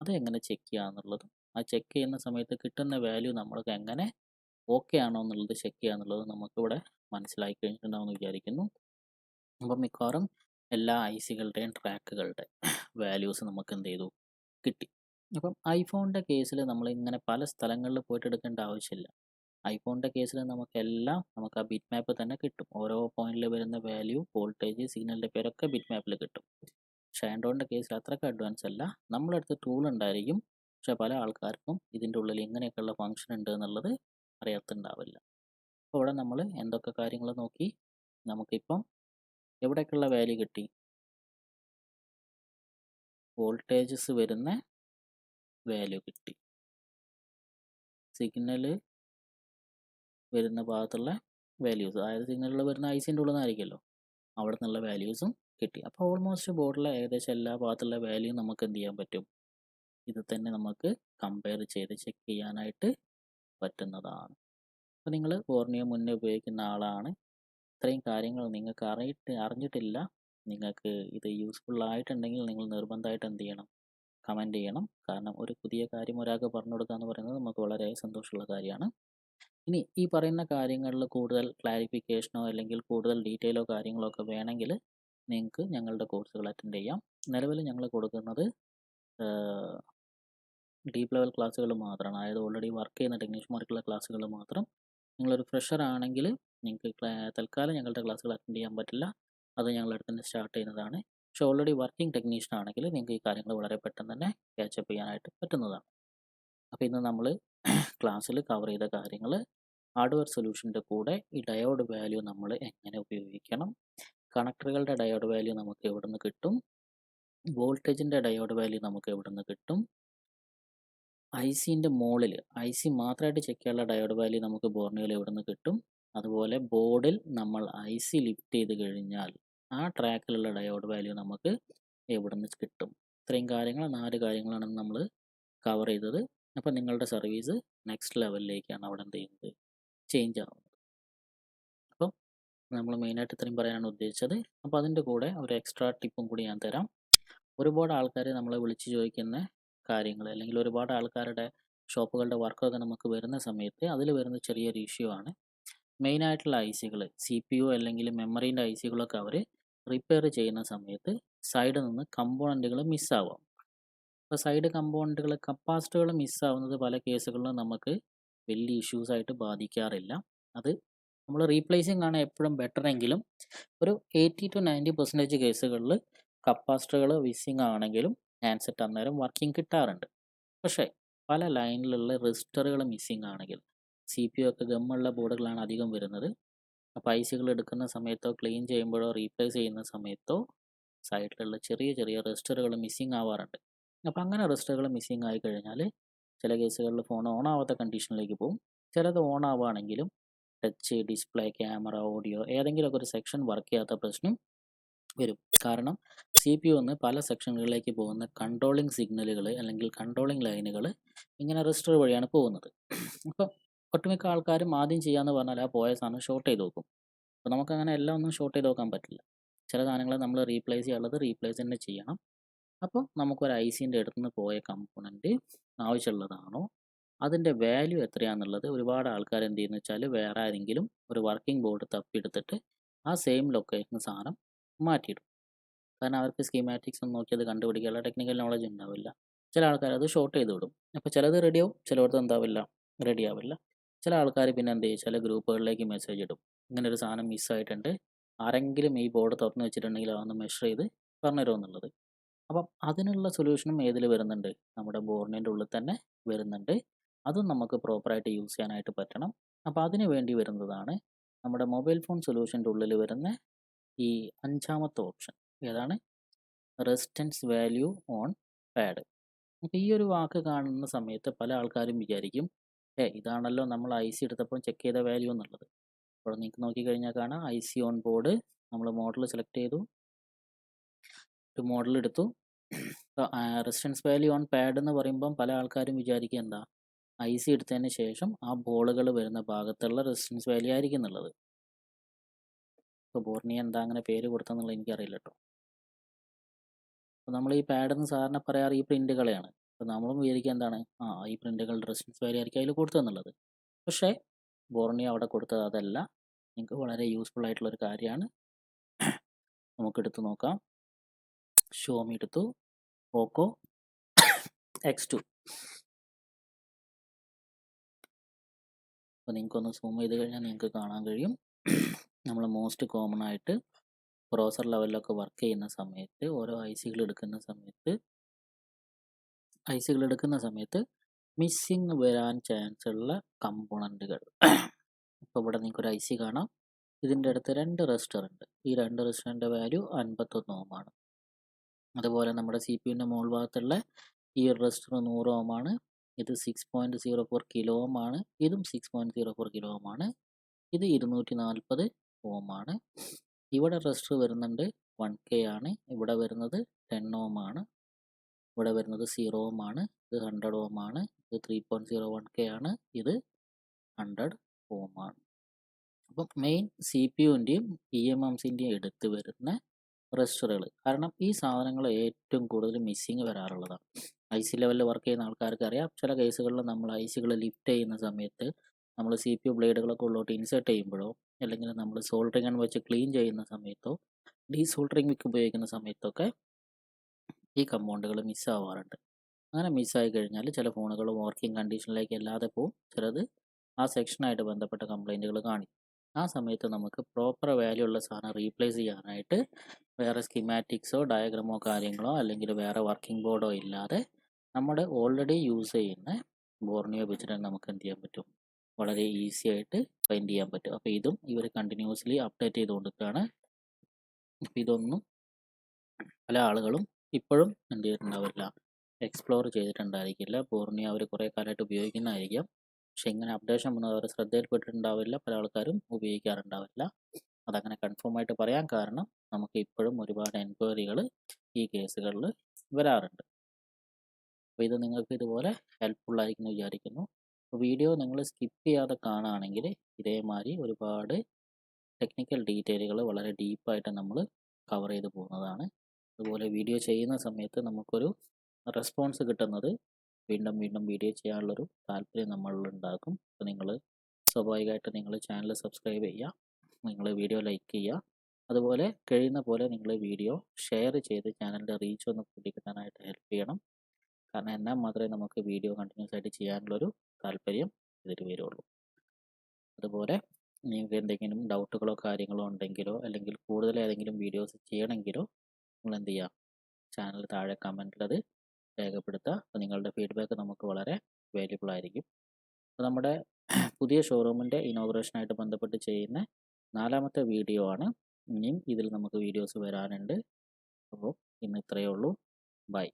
അത് എങ്ങനെ ചെക്ക് ചെയ്യുക എന്നുള്ളതും, ആ ചെക്ക് ചെയ്യുന്ന സമയത്ത് കിട്ടുന്ന വാല്യൂ നമ്മൾക്ക് എങ്ങനെ ഓക്കെ ആണോ എന്നുള്ളത് ചെക്ക് ചെയ്യുക എന്നുള്ളത് നമുക്കിവിടെ മനസ്സിലായി കഴിഞ്ഞിട്ടുണ്ടാവുമെന്ന് വിചാരിക്കുന്നു. അപ്പം മിക്കവാറും എല്ലാ ഐസികളുടെയും ട്രാക്കുകളുടെ വാല്യൂസ് നമുക്ക് എന്ത് ചെയ്തു കിട്ടി. അപ്പം ഐഫോണിൻ്റെ കേസിൽ നമ്മൾ ഇങ്ങനെ പല സ്ഥലങ്ങളിൽ പോയിട്ട് എടുക്കേണ്ട ആവശ്യമില്ല. ഐഫോണിൻ്റെ കേസിൽ നമുക്കെല്ലാം നമുക്ക് ആ ബിറ്റ് മാപ്പ് തന്നെ കിട്ടും. ഓരോ പോയിന്റിൽ വരുന്ന വാല്യൂ, വോൾട്ടേജ്, സിഗ്നലിൻ്റെ പേരൊക്കെ ബിറ്റ് മാപ്പിൽ കിട്ടും. പക്ഷേ ആൻഡ്രോയിഡിൻ്റെ കേസിൽ അത്രയ്ക്ക് അഡ്വാൻസ് അല്ല. നമ്മളടുത്ത് ടൂൾ ഉണ്ടായിരിക്കും, പക്ഷേ പല ആൾക്കാർക്കും ഇതിൻ്റെ ഉള്ളിൽ ഇങ്ങനെയൊക്കെയുള്ള ഫംഗ്ഷൻ ഉണ്ട് എന്നുള്ളത് അറിയാത്തുണ്ടാവില്ല. അപ്പോൾ ഇവിടെ നമ്മൾ എന്തൊക്കെ കാര്യങ്ങൾ നോക്കി? നമുക്കിപ്പം എവിടേക്കുള്ള വാല്യൂ കിട്ടി? വോൾട്ടേജസ് വരുന്ന വാല്യൂ കിട്ടി. സിഗ്നൽ വരുന്ന ഭാഗത്തുള്ള വാല്യൂസ്, അതായത് സിഗ്നലിൽ വരുന്ന ഐസിൻ്റെ ഉള്ളിൽ നിന്നായിരിക്കുമല്ലോ, അവിടെ നിന്നുള്ള വാല്യൂസും കിട്ടി. അപ്പോൾ ഓൾമോസ്റ്റ് ബോർഡിലെ ഏകദേശം എല്ലാ ഭാഗത്തുള്ള വാല്യൂ നമുക്ക് എന്ത് ചെയ്യാൻ പറ്റും? ഇത് തന്നെ നമുക്ക് കമ്പയർ ചെയ്ത് ചെക്ക് ചെയ്യാനായിട്ട് പറ്റുന്നതാണ്. അപ്പോൾ നിങ്ങൾ ബോർണിയോ മുന്നേ ഉപയോഗിക്കുന്ന ആളാണ്, ഇത്രയും കാര്യങ്ങൾ നിങ്ങൾക്ക് അറിഞ്ഞിട്ടില്ല, നിങ്ങൾക്ക് ഇത് യൂസ്ഫുൾ ആയിട്ടുണ്ടെങ്കിൽ നിങ്ങൾ നിർബന്ധമായിട്ട് എന്ത് ചെയ്യണം? കമൻറ്റ് ചെയ്യണം. കാരണം ഒരു പുതിയ കാര്യം ഒരാൾക്ക് പറഞ്ഞു കൊടുക്കുക എന്ന് പറയുന്നത് നമുക്ക് വളരെ സന്തോഷമുള്ള കാര്യമാണ്. ഇനി ഈ പറയുന്ന കാര്യങ്ങളിൽ കൂടുതൽ ക്ലാരിഫിക്കേഷനോ അല്ലെങ്കിൽ കൂടുതൽ ഡീറ്റെയിലോ കാര്യങ്ങളോ ഒക്കെ വേണമെങ്കിൽ നിങ്ങൾക്ക് ഞങ്ങളുടെ കോഴ്സുകൾ അറ്റൻഡ് ചെയ്യാം. നിലവിൽ ഞങ്ങൾ കൊടുക്കുന്നത് ഡീപ്പ് ലെവൽ ക്ലാസ്സുകൾ മാത്രമാണ്. അതായത് ഓൾറെഡി വർക്ക് ചെയ്യുന്ന ടെക്നീഷ്യന്മാർക്കുള്ള ക്ലാസ്സുകൾ മാത്രം. നിങ്ങളൊരു ഫ്രഷർ ആണെങ്കിൽ നിങ്ങൾക്ക് തൽക്കാലം ഞങ്ങളുടെ ക്ലാസ്സുകൾ അറ്റൻഡ് ചെയ്യാൻ പറ്റില്ല. അത് ഞങ്ങൾ അടുത്ത് തന്നെ സ്റ്റാർട്ട് ചെയ്യുന്നതാണ്. പക്ഷേ ഓൾറെഡി വർക്കിംഗ് ടെക്നീഷ്യൻ ആണെങ്കിൽ നിങ്ങൾക്ക് ഈ കാര്യങ്ങൾ വളരെ പെട്ടെന്ന് തന്നെ ക്യാച്ചപ്പ് ചെയ്യാനായിട്ട് പറ്റുന്നതാണ്. അപ്പോൾ ഇന്ന് നമ്മൾ ക്ലാസ്സിൽ കവർ ചെയ്ത കാര്യങ്ങൾ, ഹാർഡ്വെയർ സൊല്യൂഷൻ്റെ കൂടെ ഈ ഡയോഡ് വാല്യൂ നമ്മൾ എങ്ങനെ ഉപയോഗിക്കണം, കണക്ടറുകളുടെ ഡയോഡ് വാല്യൂ നമുക്ക് എവിടെ നിന്ന് കിട്ടും, വോൾട്ടേജിൻ്റെ ഡയോഡ് വാല്യൂ നമുക്ക് എവിടെ നിന്ന് കിട്ടും, ഐസിൻ്റെ മുകളിൽ ഐസി മാത്രമായിട്ട് ചെക്ക് ചെയ്യാനുള്ള ഡയോഡ് വാല്യൂ നമുക്ക് ബോർണിയോയിൽ എവിടെ നിന്ന് കിട്ടും, അതുപോലെ ബോർഡിൽ നമ്മൾ ഐസി ലിഫ്റ്റ് ചെയ്ത് കഴിഞ്ഞാൽ ആ ട്രാക്കിലുള്ള ഡയോഡ് വാല്യൂ നമുക്ക് എവിടെ നിന്ന് കിട്ടും. ഇത്രയും കാര്യങ്ങൾ, 4 കാര്യങ്ങളാണ് നമ്മൾ കവർ ചെയ്തത്. അപ്പോൾ നിങ്ങളുടെ സർവീസ് നെക്സ്റ്റ് ലെവലിലേക്കാണ് അവിടെ എന്ത് ചെയ്യുന്നത്? ചേഞ്ച് ആവുന്നത്. അപ്പം നമ്മൾ മെയിനായിട്ട് ഇത്രയും പറയാനാണ് ഉദ്ദേശിച്ചത്. അപ്പോൾ അതിൻ്റെ കൂടെ ഒരു എക്സ്ട്രാ ടിപ്പും കൂടി ഞാൻ തരാം. ഒരുപാട് ആൾക്കാർ നമ്മളെ വിളിച്ച് ചോദിക്കുന്ന കാര്യങ്ങൾ, അല്ലെങ്കിൽ ഒരുപാട് ആൾക്കാരുടെ ഷോപ്പുകളുടെ വർക്കൊക്കെ നമുക്ക് വരുന്ന സമയത്ത് അതിൽ വരുന്ന ചെറിയൊരു ഇഷ്യൂ ആണ്. മെയിനായിട്ടുള്ള ഐസികൾ, CPU അല്ലെങ്കിൽ മെമ്മറീൻ്റെ ഐസികളൊക്കെ അവർ റിപ്പയർ ചെയ്യുന്ന സമയത്ത് സൈഡിൽ നിന്ന് കമ്പോണൻറ്റുകൾ മിസ്സാവാം. അപ്പോൾ സൈഡ് കമ്പോണൻറ്റുകൾ, കപ്പാസിറ്ററുകൾ മിസ്സാവുന്നത് പല കേസുകളിലും നമുക്ക് വലിയ ഇഷ്യൂസായിട്ട് ബാധിക്കാറില്ല. അത് നമ്മൾ റീപ്ലേസിങ് ആണ് എപ്പോഴും ബെറ്റർ എങ്കിലും ഒരു 80 to 90% കേസുകളിൽ കപ്പാസിറ്ററുകൾ മിസ്സിങ് ആണെങ്കിലും ഹാൻഡ്സെറ്റ് അന്നേരം വർക്കിംഗ് കിട്ടാറുണ്ട്. പക്ഷേ പല ലൈനിലുള്ള റെസിസ്റ്ററുകൾ മിസ്സിങ് ആണെങ്കിൽ, CPU ഒക്കെ ഗമ്മുള്ള ബോർഡുകളാണ് അധികം വരുന്നത്. അപ്പോൾ ഐസികൾ എടുക്കുന്ന സമയത്തോ ക്ലീൻ ചെയ്യുമ്പോഴോ റീപ്ലേസ് ചെയ്യുന്ന സമയത്തോ സൈഡിലുള്ള ചെറിയ ചെറിയ റെസിസ്റ്ററുകൾ മിസ്സിങ് ആവാറുണ്ട്. അപ്പോൾ അങ്ങനെ റെസിസ്റ്ററുകൾ മിസ്സിങ് ആയി കഴിഞ്ഞാൽ ചില കേസുകളിൽ ഫോൺ ഓൺ ആവാത്ത കണ്ടീഷനിലേക്ക് പോകും. ചിലത് ഓൺ ആവുകയാണെങ്കിലും ടച്ച്, ഡിസ്പ്ലേ, ക്യാമറ, ഓഡിയോ ഏതെങ്കിലുമൊക്കെ ഒരു സെക്ഷൻ വർക്ക് ചെയ്യാത്ത പ്രശ്നം വരും. കാരണം CPU ഒന്ന് പല സെക്ഷനുകളിലേക്ക് പോകുന്ന കൺട്രോളിങ് സിഗ്നലുകൾ അല്ലെങ്കിൽ കൺട്രോളിങ് ലൈനുകൾ ഇങ്ങനെ റെസിസ്റ്റർ വഴിയാണ് പോകുന്നത്. അപ്പോൾ ഒട്ടുമിക്ക ആൾക്കാരും ആദ്യം ചെയ്യാന്ന് പറഞ്ഞാൽ ആ പോയ സാധനം ഷോർട്ട് ചെയ്ത് നോക്കും. അപ്പോൾ നമുക്കങ്ങനെ എല്ലാം ഒന്നും ഷോർട്ട് ചെയ്ത് നോക്കാൻ പറ്റില്ല. ചില സാധനങ്ങൾ നമ്മൾ റീപ്ലേസ് ചെയ്യാനുള്ളത് റീപ്ലേസ് തന്നെ ചെയ്യണം. അപ്പോൾ നമുക്കൊരു ഐസിൻ്റെ അടുത്തുനിന്ന് പോയ കമ്പോണൻറ്റ് ആവശ്യമുള്ളതാണോ, അതിൻ്റെ വാല്യൂ എത്രയാണെന്നുള്ളത് ഒരുപാട് ആൾക്കാർ എന്ത് ചെയ്യുന്നു വെച്ചാൽ വേറെ ആരെങ്കിലും ഒരു വർക്കിംഗ് ബോർഡ് തപ്പിയെടുത്തിട്ട് ആ സെയിം ലൊക്കേഷൻ സാധനം മാറ്റിയിടും. കാരണം അവർക്ക് സ്കീമാറ്റിക്സ് ഒന്നും നോക്കി അത് കണ്ടുപിടിക്കാനുള്ള ടെക്നിക്കൽ നോളജ് ഉണ്ടാവില്ല. ചില ആൾക്കാർ അത് ഷോർട്ട് ചെയ്ത് വിടും. അപ്പോൾ ചിലത് റെഡിയാവും, ചിലടത്ത് എന്താവില്ല, റെഡി ആവില്ല. ചില ആൾക്കാർ പിന്നെ എന്ത് ചെയ്യും, ചില ഗ്രൂപ്പുകളിലേക്ക് മെസ്സേജ് ഇടും, ഇങ്ങനെ ഒരു സാധനം മിസ്സായിട്ടുണ്ട്, ആരെങ്കിലും ഈ ബോർഡ് തുറന്ന് വെച്ചിട്ടുണ്ടെങ്കിൽ അതൊന്ന് മെഷർ ചെയ്ത് പറഞ്ഞു തരുമെന്നുള്ളത്. അപ്പം അതിനുള്ള സൊല്യൂഷനും ഏതിൽ വരുന്നുണ്ട്? നമ്മുടെ ബോർഡിൻ്റെ ഉള്ളിൽ തന്നെ വരുന്നുണ്ട്. അതും നമുക്ക് പ്രോപ്പറായിട്ട് യൂസ് ചെയ്യാനായിട്ട് പറ്റണം. അപ്പോൾ അതിന് വേണ്ടി വരുന്നതാണ് നമ്മുടെ മൊബൈൽ ഫോൺ സൊല്യൂഷൻ്റെ ഉള്ളിൽ വരുന്ന ഈ 5ാമത്തെ ഓപ്ഷൻ. ഏതാണ്? Resistance value on pad. അപ്പോൾ ഈ ഒരു വാക്ക് കാണുന്ന സമയത്ത് പല ആൾക്കാരും വിചാരിക്കും, ഇതാണല്ലോ നമ്മൾ IC എടുത്തപ്പോൾ ചെക്ക് ചെയ്ത വാല്യൂ എന്നുള്ളത്. അപ്പോൾ നിങ്ങൾക്ക് നോക്കിക്കഴിഞ്ഞാൽ കാണാം, IC ഓൺ ബോർഡ്, നമ്മൾ മോഡൽ സെലക്ട് ചെയ്തു, ഒരു മോഡൽ എടുത്തു. റെസിസ്റ്റൻസ് വാല്യൂ ഓൺ പാഡ് എന്ന് പറയുമ്പം പല ആൾക്കാരും വിചാരിക്കുക എന്താ, IC എടുത്തതിന് ശേഷം ആ ബോളുകൾ വരുന്ന ഭാഗത്തുള്ള റെസിസ്റ്റൻസ് വാല്യൂ ആയിരിക്കും എന്നുള്ളത്. ഇപ്പോൾ ബോർണിയ എന്താ അങ്ങനെ പേര് കൊടുത്തെന്നുള്ളത് എനിക്കറിയില്ല കേട്ടോ. അപ്പോൾ നമ്മൾ ഈ പാഡെന്ന് സാധാരണ പറയാറ് ഈ പ്രിൻറ്റുകളെയാണ്. അപ്പോൾ നമ്മളും വിചാരിക്കുക എന്താണ്, ഈ പ്രിൻറ്റുകളുടെ റെസിസ്റ്റൻസ് വാല്യൂ ആയിരിക്കും അതിൽ കൊടുത്തതെന്നുള്ളത്. പക്ഷേ ബോർണിയ അവിടെ കൊടുത്തത് അതല്ല. നിങ്ങൾക്ക് വളരെ യൂസ്ഫുൾ ആയിട്ടുള്ളൊരു കാര്യമാണ്. നമുക്കെടുത്ത് നോക്കാം. ഷോമി എടുത്തു, പോക്കോ X2. അപ്പോൾ നിങ്ങൾക്കൊന്ന് സൂം ചെയ്ത് കഴിഞ്ഞാൽ നിങ്ങൾക്ക് കാണാൻ കഴിയും. നമ്മൾ മോസ്റ്റ് കോമൺ ആയിട്ട് പ്രോസർ ലെവലിലൊക്കെ വർക്ക് ചെയ്യുന്ന സമയത്ത്, ഓരോ ഐസികൾ എടുക്കുന്ന സമയത്ത് മിസ്സിങ് വരാൻ ചാൻസ് ഉള്ള കമ്പോണൻറ്റുകൾ. ഇപ്പോൾ ഇവിടെ നിങ്ങൾക്കൊരു ഐ സി കാണാം. ഇതിൻ്റെ അടുത്ത് 2 റെസിസ്റ്റർ ഉണ്ട്. ഈ 2 റെസിസ്റ്ററിൻ്റെ വാല്യൂ 51 ഓം ആണ്. അതുപോലെ നമ്മുടെ സി പി യുവിൻ്റെ മുകൾ ഭാഗത്തുള്ള ഈ ഒരു റെസിസ്റ്റർ 100 ഓം ആണ്. ഇത് 6.04 കിലോ ഓം ആണ്. ഇതും 6.04 കിലോ ഓം ആണ്. ഇത് 240 ഓം ആണ്. ഇവിടെ റെസിസ്റ്റർ വരുന്നുണ്ട് 1K ആണ്. ഇവിടെ വരുന്നത് 10 ഓം ആണ്. ഇവിടെ വരുന്നത് 0 ഓം ആണ്. ഇത് 100 ഓം ആണ്. ഇത് 3.01K ആണ്. ഇത് 100 ഓം ആണ്. അപ്പം മെയിൻ സി പി യുവിൻ്റെയും EMMസിൻ്റെയും എടുത്ത് വരുന്ന റെസിസ്റ്ററുകൾ. കാരണം ഈ സാധനങ്ങൾ ഏറ്റവും കൂടുതൽ മിസ്സിങ് വരാറുള്ളതാണ്. ഐ സി ലെവലിൽ വർക്ക് ചെയ്യുന്ന ആൾക്കാർക്ക് അറിയാം. ചില കേസുകളിൽ നമ്മൾ ഐ സികൾ ലിഫ്റ്റ് ചെയ്യുന്ന സമയത്ത് നമ്മൾ സി പി യു ബ്ലേഡുകളൊക്കെ ഉള്ളോട്ട് ഇൻസേർട്ട് ചെയ്യുമ്പോഴോ അല്ലെങ്കിൽ നമ്മൾ സോൾഡറിങ് ഗൺ വെച്ച് ക്ലീൻ ചെയ്യുന്ന സമയത്തോ ഡീസോൾഡറിങ് വിക്ക് ഉപയോഗിക്കുന്ന സമയത്തൊക്കെ ഈ കമ്പൗണ്ടുകൾ മിസ്സാവാറുണ്ട്. അങ്ങനെ മിസ്സായി കഴിഞ്ഞാൽ ചില ഫോണുകൾ വർക്കിംഗ് കണ്ടീഷനിലേക്ക് അല്ലാതെ പോവും. ചിലത് ആ സെക്ഷനായിട്ട് ബന്ധപ്പെട്ട കംപ്ലൈൻറ്റുകൾ കാണിക്കും. ആ സമയത്ത് നമുക്ക് പ്രോപ്പർ വാല്യൂ ഉള്ള സാധനം റീപ്ലേസ് ചെയ്യാനായിട്ട് വേറെ സ്കിമാറ്റിക്സോ ഡയഗ്രാമോ കാര്യങ്ങളോ അല്ലെങ്കിൽ വേറെ വർക്കിംഗ് ബോർഡോ ഇല്ലാതെ നമ്മുടെ ഓൾറെഡി യൂസ് ചെയ്യുന്ന ബോർണിയോ വെച്ചിട്ട് നമുക്ക് എന്ത് ചെയ്യാൻ പറ്റും, വളരെ ഈസി ആയിട്ട് ഫൈൻഡ് ചെയ്യാൻ പറ്റും. അപ്പോൾ ഇതും ഇവർ കണ്ടിന്യൂസ്ലി അപ്ഡേറ്റ് ചെയ്തുകൊണ്ടിരിക്കുകയാണ്. അപ്പോൾ ഇതൊന്നും പല ആളുകളും ഇപ്പോഴും എന്ത് ചെയ്തിട്ടുണ്ടാവില്ല, എക്സ്പ്ലോർ ചെയ്തിട്ടുണ്ടായിരിക്കില്ല. ബോർണിയോ അവർ കുറേ കാലമായിട്ട് ഉപയോഗിക്കുന്നതായിരിക്കാം. പക്ഷെ ഇങ്ങനെ അപ്ഡേഷൻ വന്നത് അവർ ശ്രദ്ധയിൽപ്പെട്ടിട്ടുണ്ടാവില്ല. പല ആൾക്കാരും ഉപയോഗിക്കാറുണ്ടാവില്ല. അതങ്ങനെ കൺഫേം ആയിട്ട് പറയാൻ കാരണം നമുക്ക് ഇപ്പോഴും ഒരുപാട് എൻക്വയറികൾ ഈ കേസുകളിൽ വരാറുണ്ട്. അപ്പോൾ ഇത് നിങ്ങൾക്ക് ഇതുപോലെ ഹെൽപ്ഫുള്ളായിരിക്കുമെന്ന് വിചാരിക്കുന്നു. വീഡിയോ നിങ്ങൾ സ്കിപ്പ് ചെയ്യാതെ കാണുകയാണെങ്കിൽ ഇതേമാതിരി ഒരുപാട് ടെക്നിക്കൽ ഡീറ്റെയിലുകൾ വളരെ ഡീപ്പായിട്ട് നമ്മൾ കവർ ചെയ്ത് പോകുന്നതാണ്. അതുപോലെ വീഡിയോ ചെയ്യുന്ന സമയത്ത് നമുക്കൊരു റെസ്പോൺസ് കിട്ടുന്നത് വീണ്ടും വീണ്ടും വീഡിയോ ചെയ്യാനുള്ളൊരു താല്പര്യം നമ്മളിലുണ്ടാക്കും. അപ്പോൾ നിങ്ങൾ സ്വാഭാവികമായിട്ട് നിങ്ങൾ ചാനൽ സബ്സ്ക്രൈബ് ചെയ്യുക, നിങ്ങൾ വീഡിയോ ലൈക്ക് ചെയ്യുക. അതുപോലെ കഴിയുന്ന പോലെ നിങ്ങൾ വീഡിയോ ഷെയർ ചെയ്ത് ചാനലിൻ്റെ റീച്ച് ഒന്ന് കൂട്ടിക്കിട്ടാനായിട്ട് ഹെൽപ്പ് ചെയ്യണം. കാരണം എന്നാൽ മാത്രമേ നമുക്ക് വീഡിയോ കണ്ടിന്യൂസ് ആയിട്ട് ചെയ്യാനുള്ളൊരു താല്പര്യം ഇതിൽ വരുള്ളൂ. അതുപോലെ നിങ്ങൾക്ക് എന്തെങ്കിലും ഡൗട്ടുകളോ കാര്യങ്ങളോ ഉണ്ടെങ്കിലോ അല്ലെങ്കിൽ കൂടുതൽ ഏതെങ്കിലും വീഡിയോസ് ചെയ്യണമെങ്കിലോ നിങ്ങൾ എന്ത് ചെയ്യുക, ചാനൽ താഴെ കമൻറ്റിൽ അത് രേഖപ്പെടുത്തുക. അപ്പോൾ നിങ്ങളുടെ ഫീഡ്ബാക്ക് നമുക്ക് വളരെ വാല്യുബിൾ ആയിരിക്കും. അപ്പോൾ നമ്മുടെ പുതിയ ഷോറൂമിൻ്റെ ഇനോഗ്രേഷനായിട്ട് ബന്ധപ്പെട്ട് ചെയ്യുന്ന 4ാമത്തെ വീഡിയോ ആണ്. ഇനിയും ഇതിൽ നമുക്ക് വീഡിയോസ് വരാനുണ്ട്. അപ്പോൾ ഇന്ന് ഇത്രയേ ഉള്ളൂ. ബൈ.